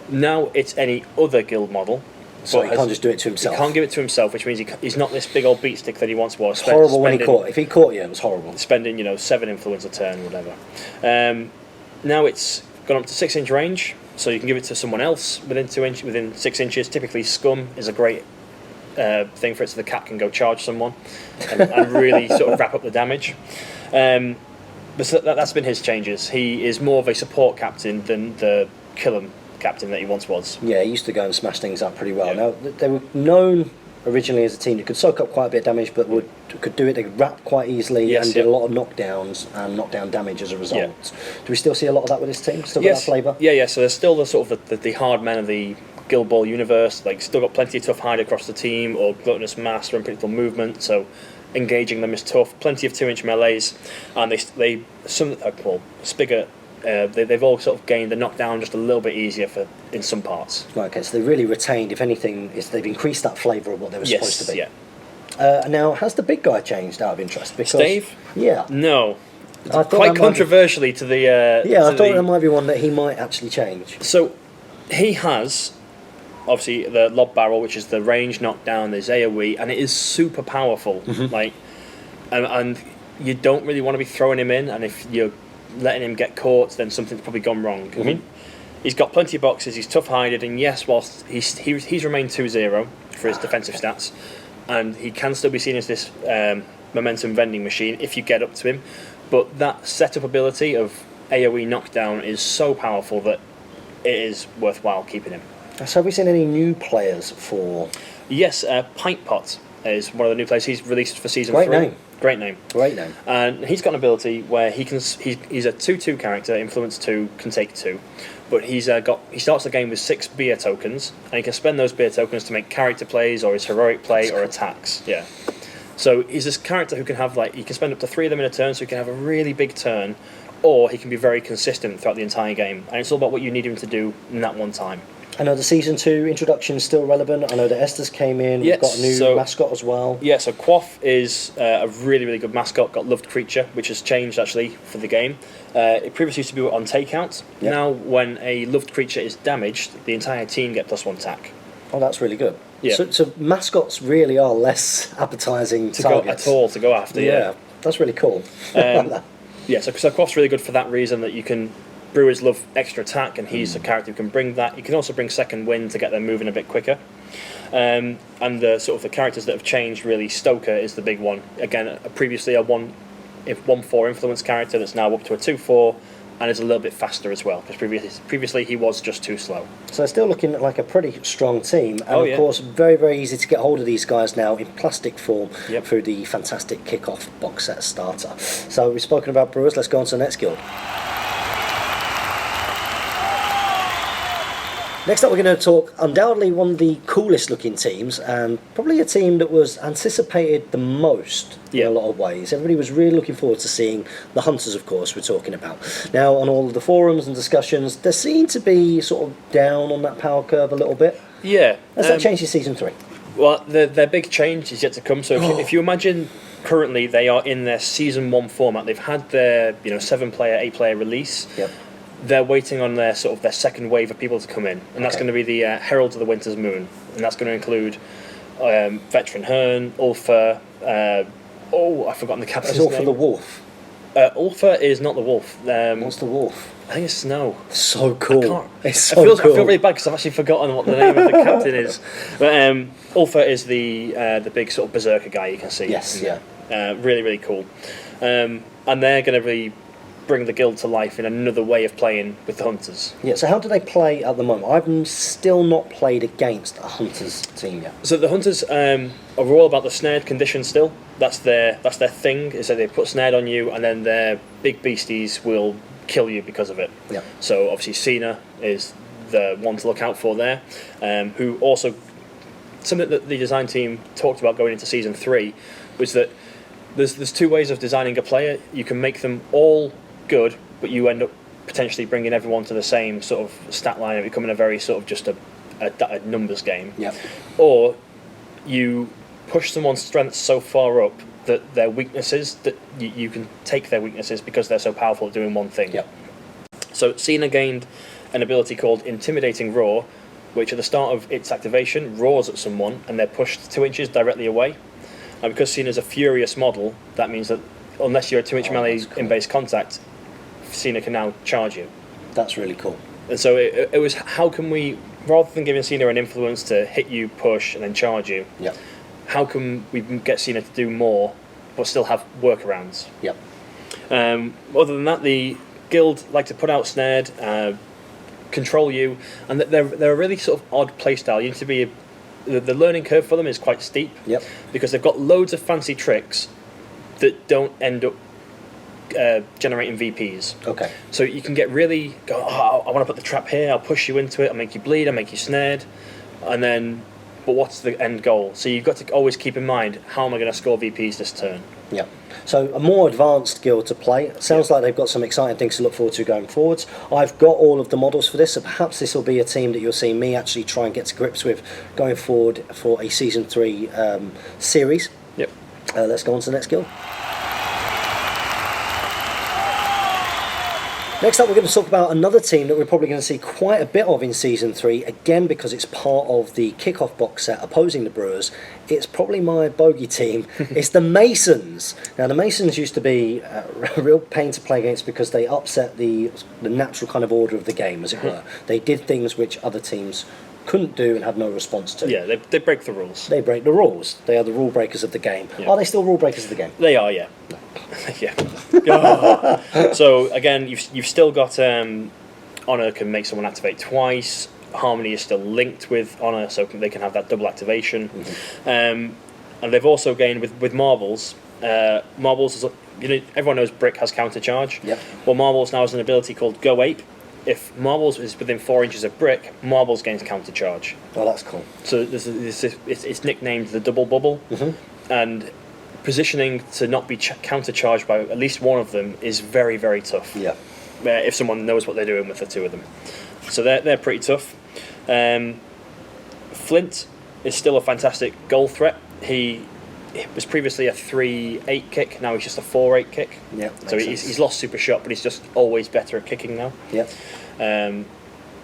Speaker 2: Now it's any other guild model.
Speaker 1: So he can't just do it to himself.
Speaker 2: He can't give it to himself, which means he's not this big old beat stick that he once was.
Speaker 1: Horrible when he caught. If he caught you, it was horrible.
Speaker 2: Spending 7 influence a turn, whatever. Now it's gone up to 6-inch range, so you can give it to someone else within 6 inches. Typically, Scum is a great thing for it, so the cat can go charge someone and really sort of wrap up the damage. But that's been his changes. He is more of a support captain than the kill 'em captain that he once was.
Speaker 1: Yeah, he used to go and smash things up pretty well.
Speaker 2: Yeah.
Speaker 1: Now, they were known originally as a team that could soak up quite a bit of damage, but could do it. They could wrap quite easily and did a lot of knockdowns and knockdown damage as a result.
Speaker 2: Yeah.
Speaker 1: Do we still see a lot of that with this team? Still got that flavour?
Speaker 2: Yeah. So there's still the sort of the hard men of the Guild Ball universe. Like, still got plenty of tough hide across the team, or gluttonous master and predictable movement. So engaging them is tough. Plenty of 2-inch melees, and Spigot. They've all sort of gained the knockdown just a little bit easier in some parts.
Speaker 1: Right, okay, so they've really retained, if anything, they've increased that flavour of what they were supposed to be.
Speaker 2: Yeah.
Speaker 1: Now, has the big guy changed out of interest? Because,
Speaker 2: Stave?
Speaker 1: Yeah.
Speaker 2: No.
Speaker 1: I thought
Speaker 2: Quite controversially to the...
Speaker 1: I thought there might be one that he might actually change.
Speaker 2: So, he has, obviously, the lob barrel, which is the range knockdown, there's AoE, and it is super powerful. Like, and you don't really want to be throwing him in, and if you're letting him get caught, then something's probably gone wrong. He's got plenty of boxes, he's tough-hided, and yes, whilst he's remained 2-0 for his defensive stats, and he can still be seen as this momentum vending machine if you get up to him, but that setup ability of AoE knockdown is so powerful that it is worthwhile keeping him.
Speaker 1: So have we seen any new players for...
Speaker 2: Yes, Pint Pot is one of the new players he's released for Season 3. Great name. And he's got an ability where he's a 2/2 character, influence 2, can take 2. But he starts the game with 6 beer tokens, and he can spend those beer tokens to make character plays or his heroic play or attacks. Yeah. So he's this character who can have he can spend up to 3 of them in a turn, so he can have a really big turn or he can be very consistent throughout the entire game, and it's all about what you need him to do in that one time.
Speaker 1: I know the Season 2 introduction is still relevant. I know that Esther's came in. We've got a new mascot as well.
Speaker 2: Yeah, so Quaff is a really, really good mascot, got loved creature, which has changed actually for the game. It previously used to be on takeout. Yep. Now, when a loved creature is damaged, the entire team get +1 attack.
Speaker 1: Oh, that's really good.
Speaker 2: Yeah.
Speaker 1: So mascots really are less appetising targets.
Speaker 2: To go after, yeah.
Speaker 1: That's really cool.
Speaker 2: Yeah, so Quaff's really good for that reason, that you can... Brewers love extra attack, and he's a character who can bring that. You can also bring second wind to get them moving a bit quicker. And the sort of the characters that have changed, really, Stoker is the big one. Again, previously a 1/4 influence character that's now up to a 2/4, and is a little bit faster as well, because previously he was just too slow. So
Speaker 1: they're still looking like a pretty strong team, and of course very, very easy to get hold of these guys now in plastic form through the fantastic Kickoff box set starter. So we've spoken about Brewers, let's go on to the next guild. Next up, we're going to talk undoubtedly one of the coolest looking teams, and probably a team that was anticipated the most in a lot of ways. Everybody was really looking forward to seeing the Hunters, of course, we're talking about. Now, on all of the forums and discussions, they seem to be sort of down on that power curve a little bit.
Speaker 2: Yeah.
Speaker 1: Has that changed in Season 3?
Speaker 2: Well, their big change is yet to come. So if you imagine, currently they are in their Season 1 format. They've had their 7-player, 8-player release.
Speaker 1: Yep.
Speaker 2: They're waiting on their second wave of people to come in, and that's going to be the Heralds of the Winter's Moon, and that's going to include Veteran Hearn, Ulfa. I've forgotten the captain's name.
Speaker 1: It's Ulfa the Wolf.
Speaker 2: Ulfa is not the wolf.
Speaker 1: What's the wolf?
Speaker 2: I think it's Snow.
Speaker 1: So cool. It's so
Speaker 2: cool.
Speaker 1: I
Speaker 2: feel really bad because I've actually forgotten what the name of the captain is. But Ulfa is the big sort of berserker guy you can see.
Speaker 1: Yes, yeah.
Speaker 2: Really, really cool. And they're going to be bring the guild to life in another way of playing with the Hunters.
Speaker 1: Yeah, so how do they play at the moment? I've still not played against a Hunters team yet.
Speaker 2: So the Hunters are all about the snared condition still. That's their thing, is that they put snared on you, and then their big beasties will kill you because of it.
Speaker 1: Yeah.
Speaker 2: So obviously Cena is the one to look out for there, who also... Something that the design team talked about going into Season 3 was that there's two ways of designing a player. You can make them all good, but you end up potentially bringing everyone to the same sort of stat line and becoming a very sort of just a numbers game.
Speaker 1: Yeah.
Speaker 2: Or you push someone's strengths so far up that their weaknesses, that you can take their weaknesses because they're so powerful at doing one thing.
Speaker 1: Yeah.
Speaker 2: So Cena gained an ability called Intimidating Roar, which at the start of its activation roars at someone and they're pushed 2 inches directly away. And because Cena's a furious model, that means that unless you're a 2-inch melee in base contact, Cena can now charge you.
Speaker 1: That's really cool.
Speaker 2: And so it was, how can we, rather than giving Cena an influence to hit you, push, and then charge you, how can we get Cena to do more, but still have workarounds?
Speaker 1: Yep.
Speaker 2: Other than that, the guild like to put out snared, control you, and they're a really sort of odd playstyle. You need to be, the learning curve for them is quite steep.
Speaker 1: Yep.
Speaker 2: Because they've got loads of fancy tricks that don't end up generating VPs.
Speaker 1: Okay.
Speaker 2: So you can get really I want to put the trap here, I'll push you into it, I'll make you bleed, I'll make you snared, and then, but what's the end goal? So you've got to always keep in mind, how am I going to score VPs this turn?
Speaker 1: Yeah. So a more advanced guild to play. Sounds like they've got some exciting things to look forward to going forwards. I've got all of the models for this, so perhaps this will be a team that you'll see me actually try and get to grips with going forward for a Season 3 series.
Speaker 2: Yep.
Speaker 1: Let's go on to the next guild. Next up, we're going to talk about another team that we're probably going to see quite a bit of in Season 3, again because it's part of the Kickoff box set opposing the Brewers. It's probably my bogey team. It's the Masons. Now, the Masons used to be a real pain to play against because they upset the natural kind of order of the game, as it were. They did things which other teams couldn't do and had no response to.
Speaker 2: Yeah, they break the rules.
Speaker 1: They break the rules. They are the rule breakers of the game. Yeah. Are they still rule breakers of the game?
Speaker 2: They are, yeah. No. Yeah. So again, you've still got Honor can make someone activate twice. Harmony is still linked with Honor, so they can have that double activation. Mm-hmm. And they've also gained with Marbles. Marbles is, everyone knows Brick has counter charge.
Speaker 1: Yep.
Speaker 2: Well, Marbles now has an ability called Go Ape. If Marbles is within 4 inches of Brick, Marbles gains counter charge.
Speaker 1: Oh, that's cool.
Speaker 2: So it's nicknamed the Double Bubble, and positioning to not be counter-charged by at least one of them is very, very tough.
Speaker 1: Yeah.
Speaker 2: If someone knows what they're doing with the two of them. So they're pretty tough. Flint is still a fantastic goal threat. He was previously a 3-8 kick, now he's just a 4-8 kick.
Speaker 1: Yeah.
Speaker 2: So he's lost super shot, but he's just always better at kicking now.
Speaker 1: Yeah.
Speaker 2: And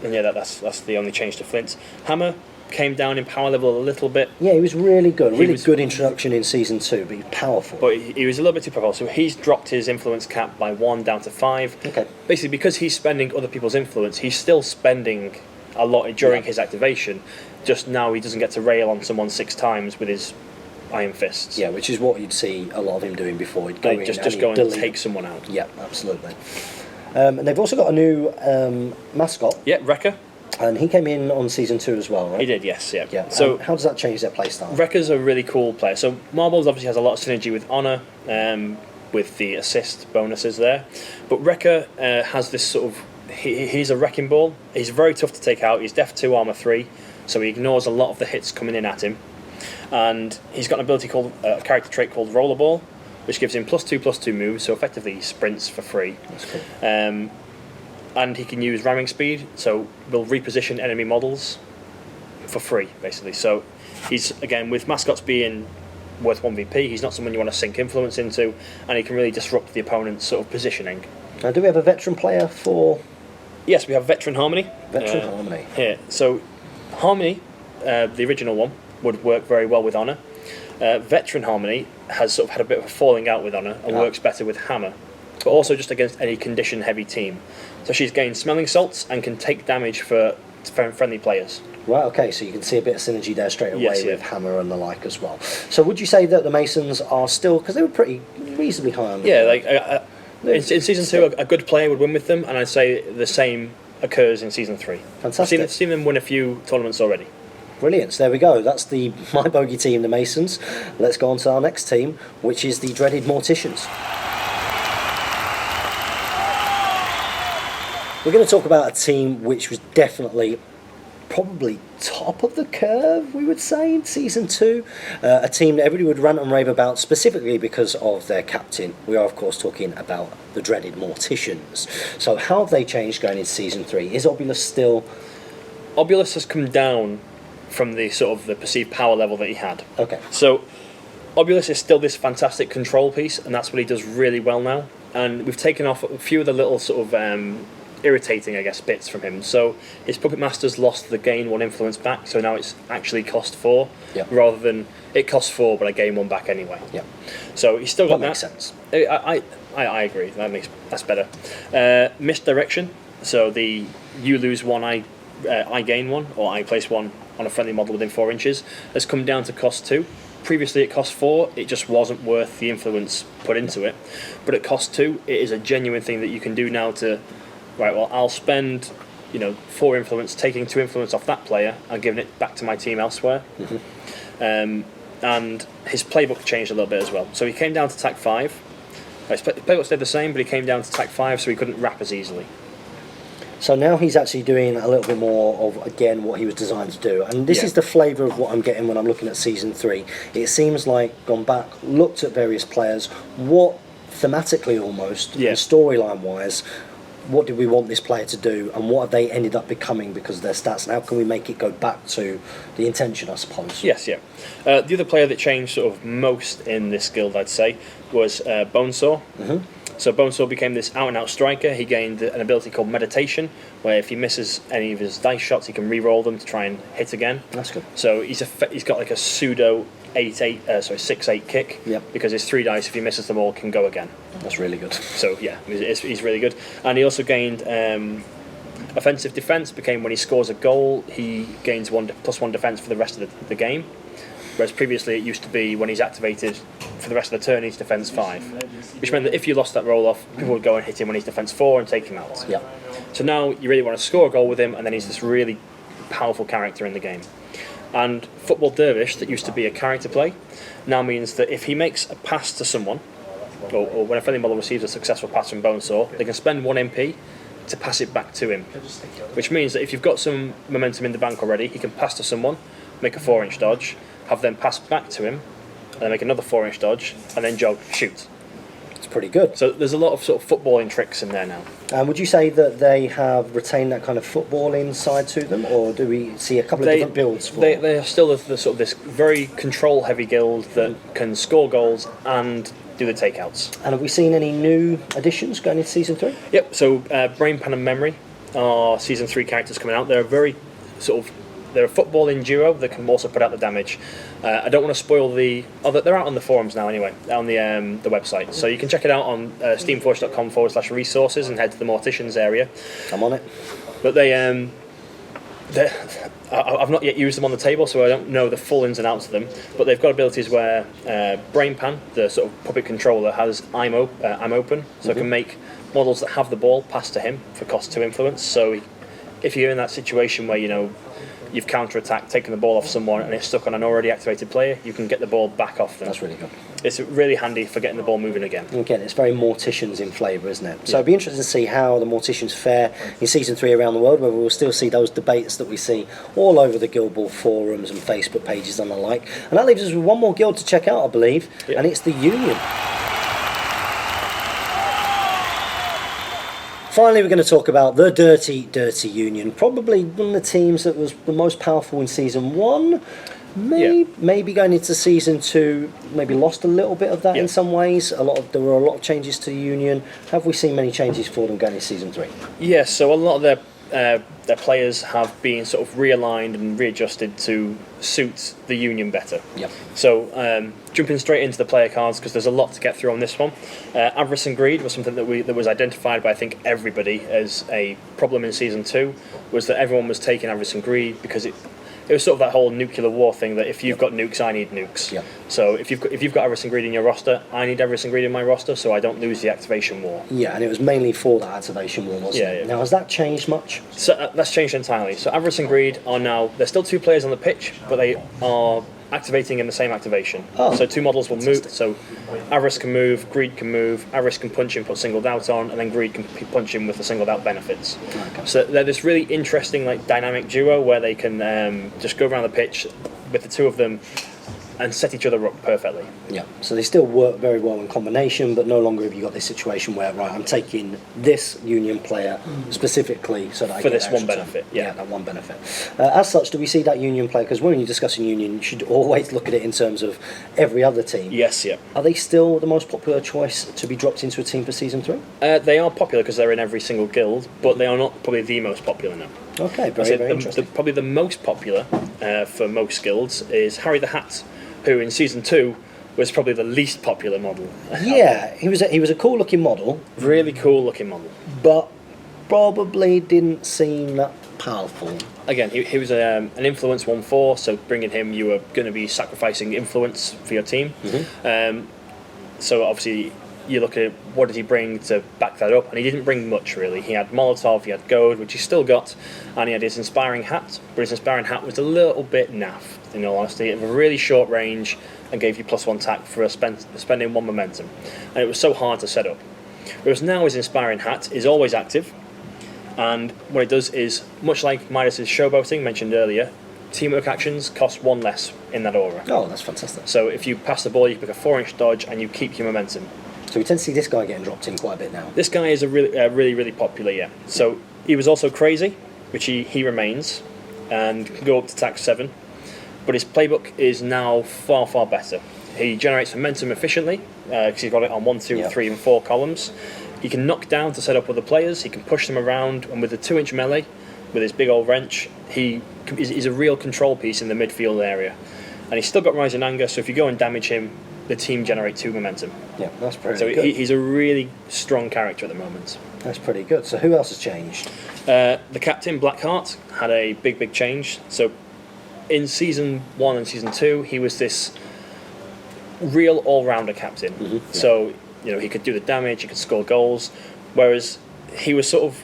Speaker 2: yeah, that's the only change to Flint. Hammer came down in power level a little bit.
Speaker 1: Yeah, he was really good. Really good introduction in season 2, but he's powerful.
Speaker 2: But he was a little bit too powerful, so he's dropped his influence cap by 1 down to 5.
Speaker 1: Okay.
Speaker 2: Basically, because he's spending other people's influence, he's still spending a lot during his activation. Just now, he doesn't get to rail on someone 6 times with his iron fists.
Speaker 1: Yeah, which is what you'd see a lot of him doing before. He'd go in
Speaker 2: just go and take someone out.
Speaker 1: Yeah, absolutely. And they've also got a new mascot.
Speaker 2: Yeah, Wrecker.
Speaker 1: And he came in on season 2 as well, right?
Speaker 2: He did, yes, yeah.
Speaker 1: Yeah.
Speaker 2: So
Speaker 1: how does that change their playstyle?
Speaker 2: Wrecker's a really cool player. So Marbles obviously has a lot of synergy with Honor, with the assist bonuses there. But Wrecker has this sort of... He's a wrecking ball. He's very tough to take out. He's Def 2, Armor 3, so he ignores a lot of the hits coming in at him. And he's got an ability called a character trait called Rollerball, which gives him +2/+2 moves, so effectively he sprints for free.
Speaker 1: That's cool.
Speaker 2: And he can use ramming speed, so will reposition enemy models for free, basically. So he's, again, with mascots being worth 1VP, he's not someone you want to sink influence into, and he can really disrupt the opponent's sort of positioning.
Speaker 1: Now, do we have a veteran player for...
Speaker 2: Yes, we have Veteran Harmony.
Speaker 1: Veteran Harmony.
Speaker 2: Here. So Harmony, the original one, would work very well with Honor. Veteran Harmony has sort of had a bit of a falling out with Honor and works better with Hammer, but also just against any condition-heavy team. So she's gained Smelling Salts and can take damage for friendly players.
Speaker 1: Right, okay, so you can see a bit of synergy there straight away
Speaker 2: Yes,
Speaker 1: with Hammer and the like as well. So would you say that the Masons are still... Because they were pretty reasonably high on the...
Speaker 2: Yeah, like in Season 2, a good player would win with them, and I'd say the same occurs in Season 3.
Speaker 1: Fantastic.
Speaker 2: I've seen them win a few tournaments already.
Speaker 1: Brilliant, so there we go. That's the My Bogey team, the Masons. Let's go on to our next team, which is the dreaded Morticians. We're going to talk about a team which was definitely probably top of the curve, we would say, in Season 2. A team that everybody would rant and rave about specifically because of their captain. We are, of course, talking about the dreaded Morticians. So how have they changed going into Season 3? Is Obulus still...
Speaker 2: Obulus has come down from the sort of the perceived power level that he had.
Speaker 1: Okay.
Speaker 2: So Obulus is still this fantastic control piece, and that's what he does really well now. And we've taken off a few of the little sort of irritating, I guess, bits from him. So his Puppet Master's lost the gain 1 influence back, so now it's actually cost 4, rather than it costs 4 but I gain 1 back anyway.
Speaker 1: Yeah.
Speaker 2: So he's still got that.
Speaker 1: Makes sense.
Speaker 2: I agree. That's better. Misdirection. So you lose 1, I gain 1, or I place 1 on a friendly model within 4 inches, has come down to cost 2. Previously it cost 4, it just wasn't worth the influence put into it. But at cost 2, it is a genuine thing that you can do now to, right, well, I'll spend 4 influence, taking 2 influence off that player and giving it back to my team elsewhere. And his playbook changed a little bit as well. So he came down to attack 5. His playbook stayed the same, but he came down to attack 5, so he couldn't wrap as easily.
Speaker 1: So now he's actually doing a little bit more of, again, what he was designed to do. And this is the flavour of what I'm getting when I'm looking at Season 3. It seems like gone back, looked at various players, what thematically almost, and storyline-wise, what did we want this player to do, and what have they ended up becoming because of their stats, and how can we make it go back to the intention, I suppose?
Speaker 2: Yes, yeah. The other player that changed sort of most in this guild, I'd say, was Bonesaw. So Bonesaw became this out-and-out striker. He gained an ability called Meditation, where if he misses any of his dice shots, he can re-roll them to try and hit again.
Speaker 1: That's good.
Speaker 2: So he's got like a pseudo 6/8 kick, because his 3 dice, if he misses them all, can go again.
Speaker 1: That's really good.
Speaker 2: So yeah, he's really good. And he also gained offensive defense. Became when he scores a goal, he gains +1 defense for the rest of the game. Whereas previously it used to be when he's activated for the rest of the turn, he's defense 5, which meant that if you lost that roll off, people would go and hit him when he's defense 4 and take him out.
Speaker 1: Yeah.
Speaker 2: So now you really want to score a goal with him, and then he's this really powerful character in the game. And Football Dervish, that used to be a character play, now means that if he makes a pass to someone, or when a friendly model receives a successful pass from Bonesaw, they can spend 1 MP to pass it back to him. Which means that if you've got some momentum in the bank already, he can pass to someone, make a 4-inch dodge, have them pass back to him, then make another 4-inch dodge, and then jog, shoot.
Speaker 1: It's pretty good.
Speaker 2: So there's a lot of sort of footballing tricks in there now.
Speaker 1: And would you say that they have retained that kind of footballing side to them, or do we see a couple of different builds for them?
Speaker 2: They are still the sort of this very control-heavy guild that can score goals and do the takeouts.
Speaker 1: And have we seen any new additions going into Season 3?
Speaker 2: Yep, so Brain Pan and Memory are Season 3 characters coming out. They're a very sort of... They're a footballing duo that can also put out the damage. I don't want to spoil the... Oh, they're out on the forums now anyway, on the website. So you can check it out on steamforged.com/resources and head to the Morticians area.
Speaker 1: I'm on it.
Speaker 2: But I've not yet used them on the table, so I don't know the full ins and outs of them. But they've got abilities where Brain Pan, the sort of puppet controller, has I'm open, so it can make models that have the ball pass to him for cost 2 influence. So if you're in that situation where you've counter-attacked, taken the ball off someone, and it's stuck on an already activated player, you can get the ball back off them.
Speaker 1: That's really good.
Speaker 2: It's really handy for getting the ball moving again.
Speaker 1: Again, it's very Morticians in flavour, isn't it? So it'd be interesting to see how the Morticians fare in Season 3 around the world, whether we'll still see those debates that we see all over the Guild Ball forums and Facebook pages and the like. And that leaves us with one more guild to check out, I believe, and it's the Union. Finally, we're going to talk about the Dirty Union. Probably one of the teams that was the most powerful in Season 1. Maybe going into Season 2, maybe lost a little bit of that in some ways. There were a lot of changes to the Union. Have we seen many changes for them going into Season 3?
Speaker 2: Yes, so a lot of their players have been sort of realigned and readjusted to suit the Union better.
Speaker 1: Yep.
Speaker 2: So jumping straight into the player cards, because there's a lot to get through on this one. Avarice and Greed was something that was identified by I think everybody as a problem in Season 2, was that everyone was taking Avarice and Greed because it was sort of that whole nuclear war thing that if you've got nukes, I need nukes.
Speaker 1: Yep.
Speaker 2: So if you've got Avarice and Greed in your roster, I need Avarice and Greed in my roster so I don't lose the activation war.
Speaker 1: Yeah, and it was mainly for that activation war, wasn't it? Now, has that changed much?
Speaker 2: So that's changed entirely. So Avarice and Greed are now... There's still 2 players on the pitch, but they are activating in the same activation.
Speaker 1: Oh,
Speaker 2: so 2 models will move. So Avarice can move, Greed can move, Avarice can punch in, put singled out on, and then Greed can punch in with the singled out benefits.
Speaker 1: Okay.
Speaker 2: So they're this really interesting dynamic duo where they can just go around the pitch with the 2 of them and set each other up perfectly.
Speaker 1: Yeah, so they still work very well in combination, but no longer have you got this situation where, right, I'm taking this Union player specifically so that I
Speaker 2: for
Speaker 1: get
Speaker 2: this one
Speaker 1: extra
Speaker 2: benefit.
Speaker 1: time. Yeah, that one benefit. As such, do we see that Union player? Because when you're discussing Union, you should always look at it in terms of every other team.
Speaker 2: Yes, yeah.
Speaker 1: Are they still the most popular choice to be dropped into a team for Season 3?
Speaker 2: They are popular because they're in every single guild, but they are not probably the most popular now.
Speaker 1: Okay, very interesting.
Speaker 2: Probably the most popular for most guilds is Harry the Hat, who in Season 2 was probably the least popular model.
Speaker 1: Yeah, he was a cool looking model.
Speaker 2: Really cool looking model.
Speaker 1: But probably didn't seem that powerful.
Speaker 2: Again, he was an influence 1/4, so bringing him, you were going to be sacrificing influence for your team. So obviously you look at what did he bring to back that up, and he didn't bring much really. He had Molotov, he had Goad, which he still got, and he had his Inspiring Hat, but his Inspiring Hat was a little bit naff, in all honesty. It was a really short range and gave you +1 tack for spending 1 momentum, and it was so hard to set up. Whereas now his Inspiring Hat is always active, and what it does is, much like Midas's Showboating mentioned earlier, teamwork actions cost 1 less in that aura.
Speaker 1: Oh, that's fantastic.
Speaker 2: So if you pass the ball, you pick a 4-inch dodge and you keep your momentum.
Speaker 1: So we tend to see this guy getting dropped in quite a bit now.
Speaker 2: This guy is a really popular, yeah. So he was also crazy, which he remains, and can go up to tack 7. But his playbook is now far better. He generates momentum efficiently, because he's got it on 1, 2, 3 and 4 columns. He can knock down to set up other players, he can push them around, and with a 2-inch melee, with his big old wrench, he's a real control piece in the midfield area. And he's still got Rising Anger, so if you go and damage him, the team generate 2 momentum.
Speaker 1: Yeah, that's pretty
Speaker 2: good.
Speaker 1: So
Speaker 2: he's a really strong character at the moment.
Speaker 1: That's pretty good. So who else has changed?
Speaker 2: The captain, Blackheart, had a big change. So in Season 1 and Season 2, he was this real all-rounder captain. So he could do the damage, he could score goals, whereas he was sort of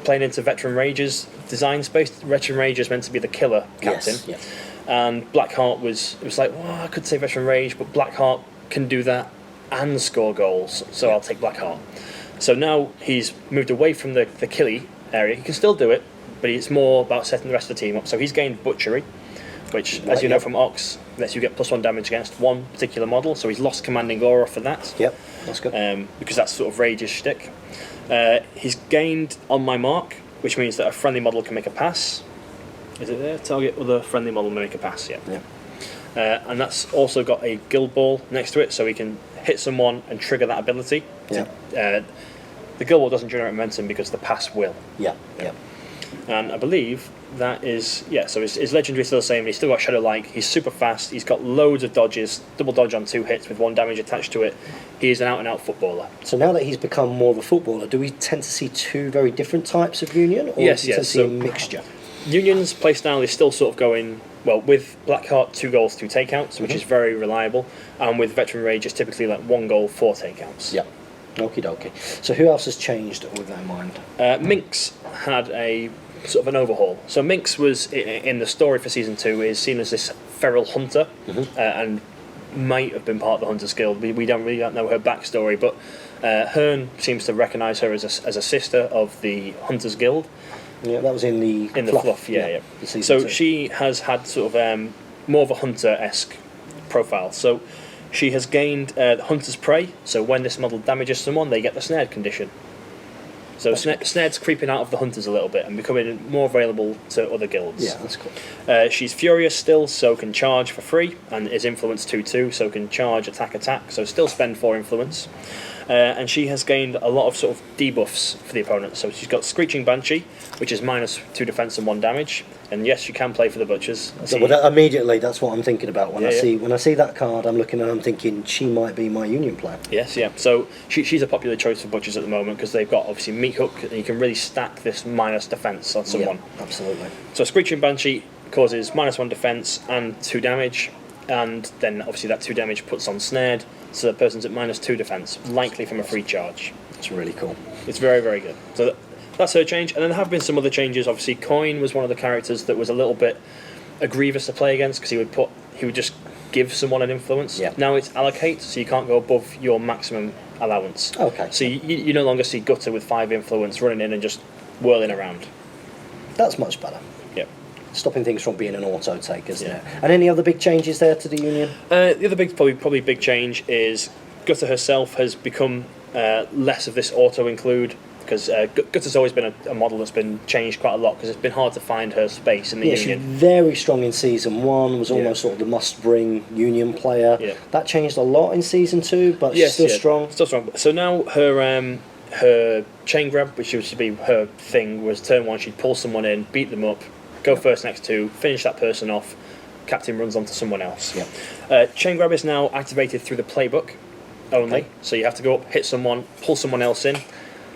Speaker 2: playing into Veteran Rage's design space. Veteran Rage is meant to be the killer captain.
Speaker 1: Yes.
Speaker 2: And Blackheart was like, well, I could say Veteran Rage, but Blackheart can do that and score goals, so I'll take Blackheart. So now he's moved away from the killy area. He can still do it, but it's more about setting the rest of the team up. So he's gained Butchery, which,
Speaker 1: Right,
Speaker 2: as you know
Speaker 1: yep.
Speaker 2: from Ox, lets you get +1 damage against one particular model. So he's lost commanding aura for that.
Speaker 1: Yep, that's good.
Speaker 2: Because that's sort of Rage's shtick. He's gained on my mark, which means that a friendly model can make a pass. Is it there? Target other friendly model may make a pass, yeah. And that's also got a guild ball next to it, so he can hit someone and trigger that ability.
Speaker 1: Yeah.
Speaker 2: The guild ball doesn't generate momentum because the pass will.
Speaker 1: Yeah, yeah.
Speaker 2: And I believe that is, so his legendary is still the same. He's still got Shadow Like. He's super fast. He's got loads of dodges, double dodge on 2 hits with 1 damage attached to it. He is an out-and-out footballer.
Speaker 1: So now that he's become more of a footballer, do we tend to see 2 very different types of Union, or
Speaker 2: Yes,
Speaker 1: do you tend to see
Speaker 2: so
Speaker 1: a mixture?
Speaker 2: Union's playstyle is still sort of going, well, with Blackheart, 2 goals, 2 takeouts, which is very reliable. And with Veteran Rage, it's typically like 1 goal, 4 takeouts.
Speaker 1: Yeah. Okie dokie. So who else has changed with that in mind?
Speaker 2: Minx had a sort of an overhaul. So Minx was, in the story for Season 2, is seen as this feral hunter, and might have been part of the Hunters Guild. We don't know her backstory, but Hearn seems to recognise her as a sister of the Hunters Guild.
Speaker 1: Yeah, that was in the
Speaker 2: fluff, yeah. So she has had sort of more of a hunter-esque profile. So she has gained Hunter's Prey, so when this model damages someone, they get the snared condition. So snared's creeping out of the hunters a little bit and becoming more available to other guilds.
Speaker 1: Yeah, that's cool.
Speaker 2: She's Furious still, so can charge for free, and is Influence 2/2, so can charge, attack, so still spend 4 Influence. And she has gained a lot of sort of debuffs for the opponent. So she's got Screeching Banshee, which is -2 defense and 1 damage. And yes, you can play for the Butchers.
Speaker 1: Immediately, that's what I'm thinking about when I
Speaker 2: Yeah.
Speaker 1: see that card. I'm looking and I'm thinking she might be my Union player.
Speaker 2: Yes, yeah. So she's a popular choice for Butchers at the moment because they've got obviously Meat Hook, and you can really stack this minus defense on someone.
Speaker 1: Yeah, absolutely.
Speaker 2: So Screeching Banshee causes -1 defense and 2 damage, and then obviously that 2 damage puts on snared, so the person's at -2 defense, likely from a free charge.
Speaker 1: It's really cool.
Speaker 2: It's very, very good. So that's her change, and then there have been some other changes. Obviously, Coin was one of the characters that was a little bit grievous to play against because he would just give someone an influence.
Speaker 1: Yeah.
Speaker 2: Now it's allocate, so you can't go above your maximum allowance.
Speaker 1: Okay.
Speaker 2: So you no longer see Gutter with 5 influence running in and just whirling around.
Speaker 1: That's much better.
Speaker 2: Yeah.
Speaker 1: Stopping things from being an auto take, isn't it? And any other big changes there to the Union?
Speaker 2: The other big, probably big change is Gutter herself has become less of this auto include, because Gutter's always been a model that's been changed quite a lot because it's been hard to find her space in the Union.
Speaker 1: She's very strong in Season 1, was almost sort of the must-bring Union player.
Speaker 2: Yeah.
Speaker 1: That changed a lot in Season 2, but she's still strong.
Speaker 2: Still strong. So now her chain grab, which used to be her thing, was turn 1, she'd pull someone in, beat them up, go first next 2, finish that person off, captain runs on to someone else.
Speaker 1: Yeah.
Speaker 2: Chain grab is now activated through the playbook only, so you have to go up, hit someone, pull someone else in,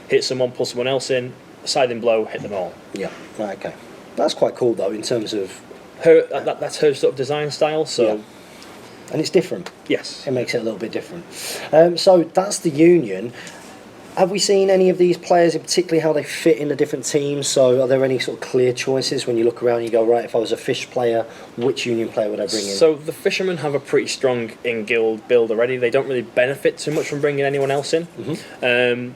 Speaker 2: hit someone, pull someone else in, siding blow, hit them all.
Speaker 1: Yeah, okay. That's quite cool though in terms of
Speaker 2: her. That's her sort of design style. So,
Speaker 1: yeah. And it's different.
Speaker 2: Yes,
Speaker 1: it makes it a little bit different. So that's the Union. Have we seen any of these players, in particularly how they fit in the different teams? So are there any sort of clear choices when you look around and you go, right, if I was a fish player, which Union player would I bring in?
Speaker 2: So the Fishermen have a pretty strong in-guild build already. They don't really benefit too much from bringing anyone else in. Mm-hmm.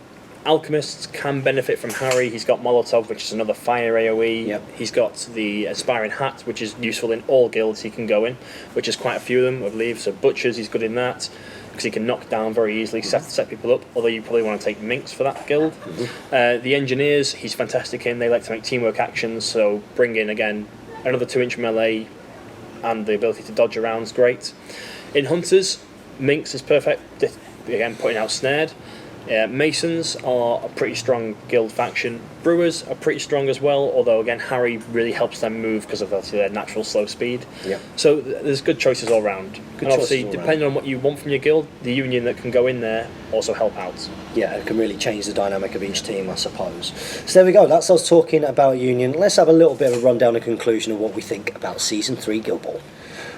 Speaker 2: Alchemists can benefit from Harry. He's got Molotov, which is another fire AoE.
Speaker 1: Yep.
Speaker 2: He's got the Aspiring Hat, which is useful in all guilds he can go in, which is quite a few of them, I believe. So Butchers, he's good in that, because he can knock down very easily, set people up, although you probably want to take Minx for that guild. Mm-hmm. The Engineers, he's fantastic in. They like to make teamwork actions, so bring in, again, another 2-inch melee, and the ability to dodge around is great. In Hunters, Minx is perfect, again, putting out snared. Masons are a pretty strong guild faction. Brewers are pretty strong as well, although again Harry really helps them move because of their natural slow speed.
Speaker 1: Yeah.
Speaker 2: So there's good choices all round. And obviously, depending on what you want from your guild, the Union that can go in there also help out.
Speaker 1: Yeah, it can really change the dynamic of each team, I suppose. So there we go, that's us talking about Union. Let's have a little bit of a rundown and conclusion of what we think about Season 3 Guild Ball.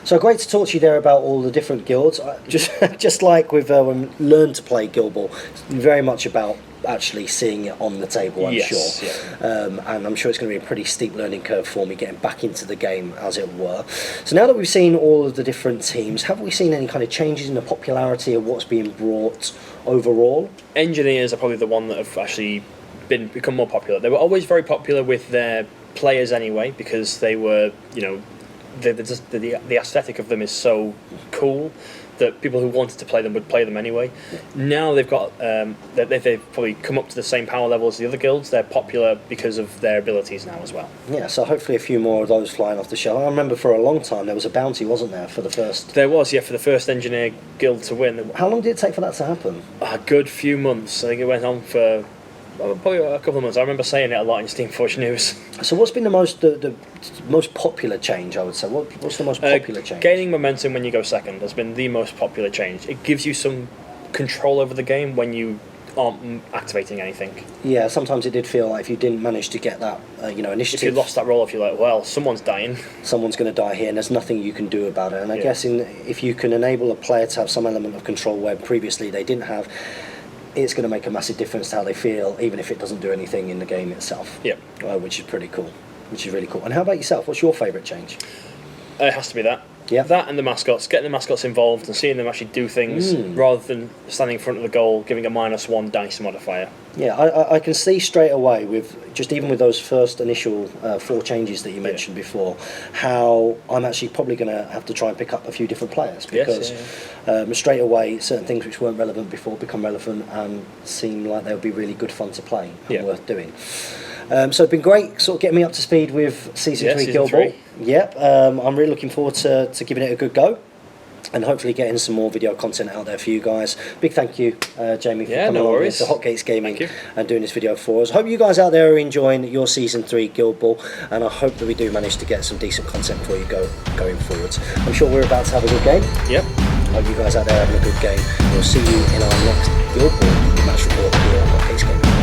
Speaker 1: So great to talk to you there about all the different guilds. Just like we've when we learned to play Guild Ball, it's very much about actually seeing it on the table, I'm sure. Yeah. And I'm sure it's going to be a pretty steep learning curve for me getting back into the game, as it were. So now that we've seen all of the different teams, have we seen any kind of changes in the popularity of what's being brought overall?
Speaker 2: Engineers are probably the one that have actually become more popular. They were always very popular with their players anyway, because they were, the aesthetic of them is so cool that people who wanted to play them would play them anyway. Now they've got they've probably come up to the same power level as the other guilds. They're popular because of their abilities now as well.
Speaker 1: Yeah, so hopefully a few more of those flying off the shelf. I remember for a long time there was a bounty, wasn't there, for the first...
Speaker 2: There was, yeah, for the first engineer guild to win.
Speaker 1: How long did it take for that to happen?
Speaker 2: A good few months. I think it went on for probably a couple of months. I remember saying it a lot in Steamforged news.
Speaker 1: So what's been the most popular change, I would say? What's the most popular change?
Speaker 2: Gaining momentum when you go second has been the most popular change. It gives you some control over the game when you aren't activating anything.
Speaker 1: Yeah, sometimes it did feel like if you didn't manage to get that initiative...
Speaker 2: If you lost that roll off, you're like, well, someone's dying.
Speaker 1: Someone's going to die here and there's nothing you can do about it. And I guess if you can enable a player to have some element of control where previously they didn't have, it's going to make a massive difference to how they feel, even if it doesn't do anything in the game itself.
Speaker 2: Yep.
Speaker 1: Which is pretty cool. Which is really cool. And how about yourself? What's your favourite change?
Speaker 2: It has to be that.
Speaker 1: Yeah.
Speaker 2: That and the mascots. Getting the mascots involved and seeing them actually do things rather than standing in front of the goal, giving a -1 dice modifier.
Speaker 1: Yeah, I can see straight away with even with those first initial 4 changes that you mentioned before, how I'm actually probably going to have to try and pick up a few different players because straight away certain things which weren't relevant before become relevant and seem like they'll be really good fun to play and worth doing. So it's been great sort of getting me up to speed with Season 3 Guild Ball. Yep, I'm really looking forward to giving it a good go and hopefully getting some more video content out there for you guys. Big thank you, Jamie, for coming along to Hotgates Gaming and doing this video for us. Hope you guys out there are enjoying your Season 3 Guild Ball, and I hope that we do manage to get some decent content for you going forwards. I'm sure we're about to have a good game.
Speaker 2: Yep.
Speaker 1: Hope you guys out there having a good game. We'll see you in our next Guild Ball match report here on Hotgates Gaming.